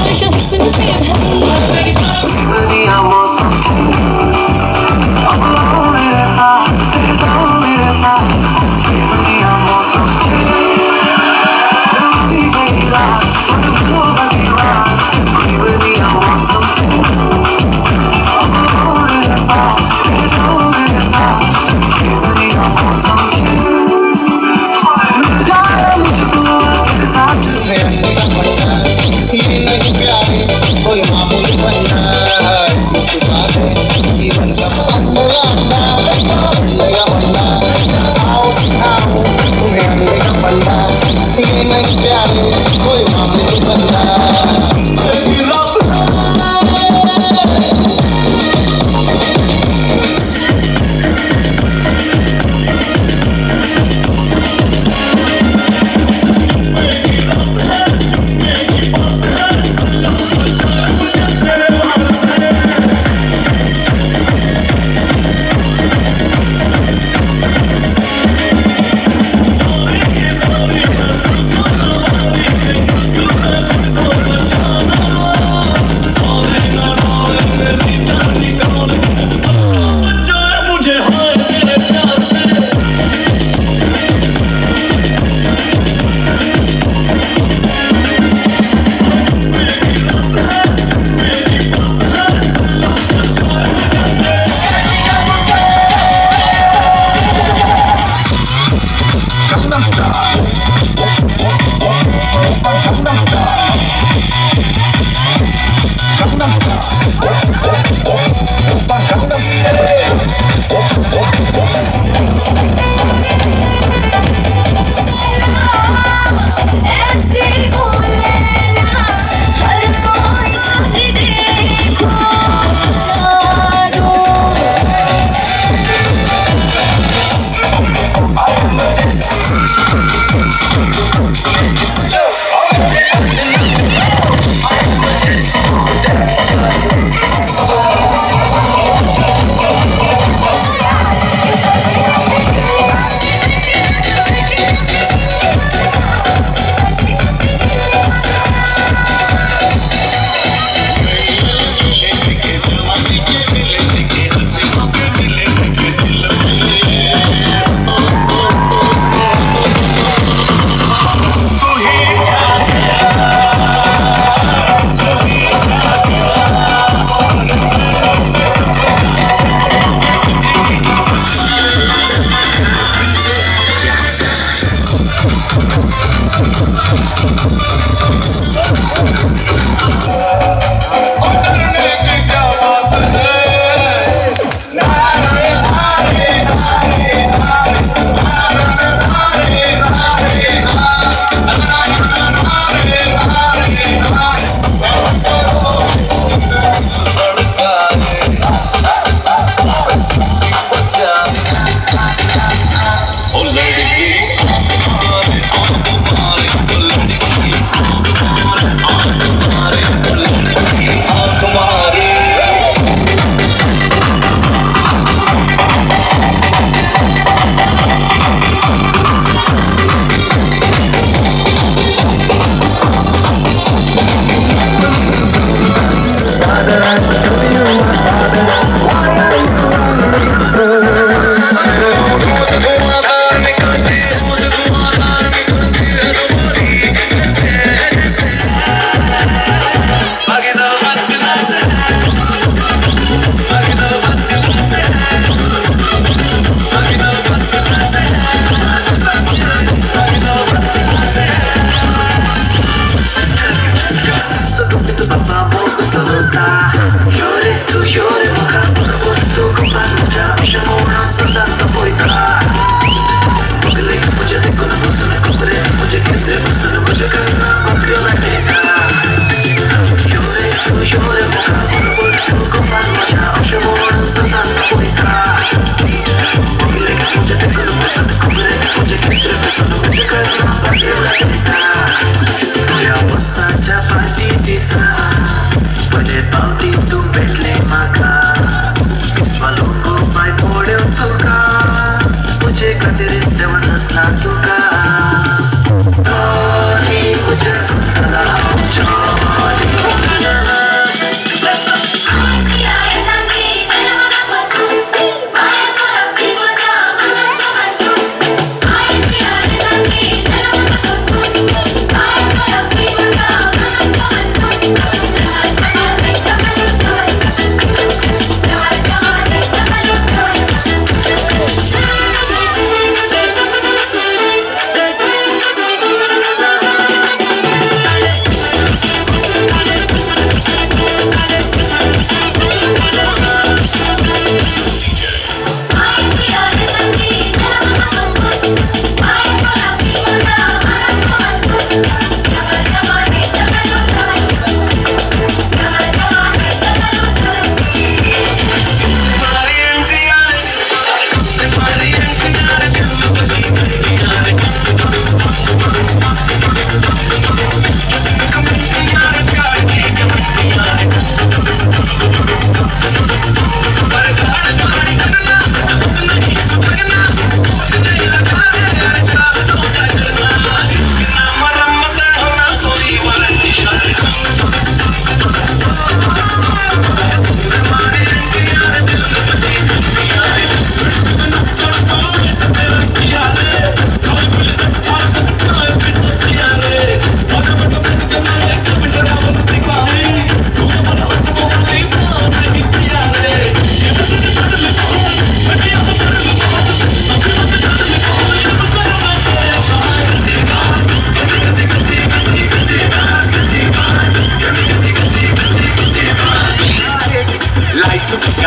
नुमाइश हुस्न से भरी दुनिया मौसम अब आओ मेरे पास जाओ मेरे साथ दुनिया मौसम दुनिया मौसम अब आओ मेरे पास जाओ मेरे साथ दुनिया मौसम जाए मुझे तू के साथ ये नहीं प्यारे कोई मामूली बनना इसकी बात है जीवन का बंदा आओ सिखाओ तुम्हें मेरा बंदा ये नहीं प्यारे कोई मामूली बनना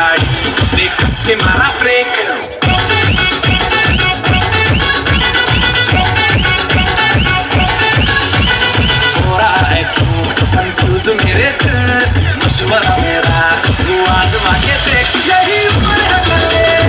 गाड़ी बेकस के मारा ब्रेक कंफ्यूज मेरे दिल मशवरा मेरा तू आजमा के देख यही उम्र है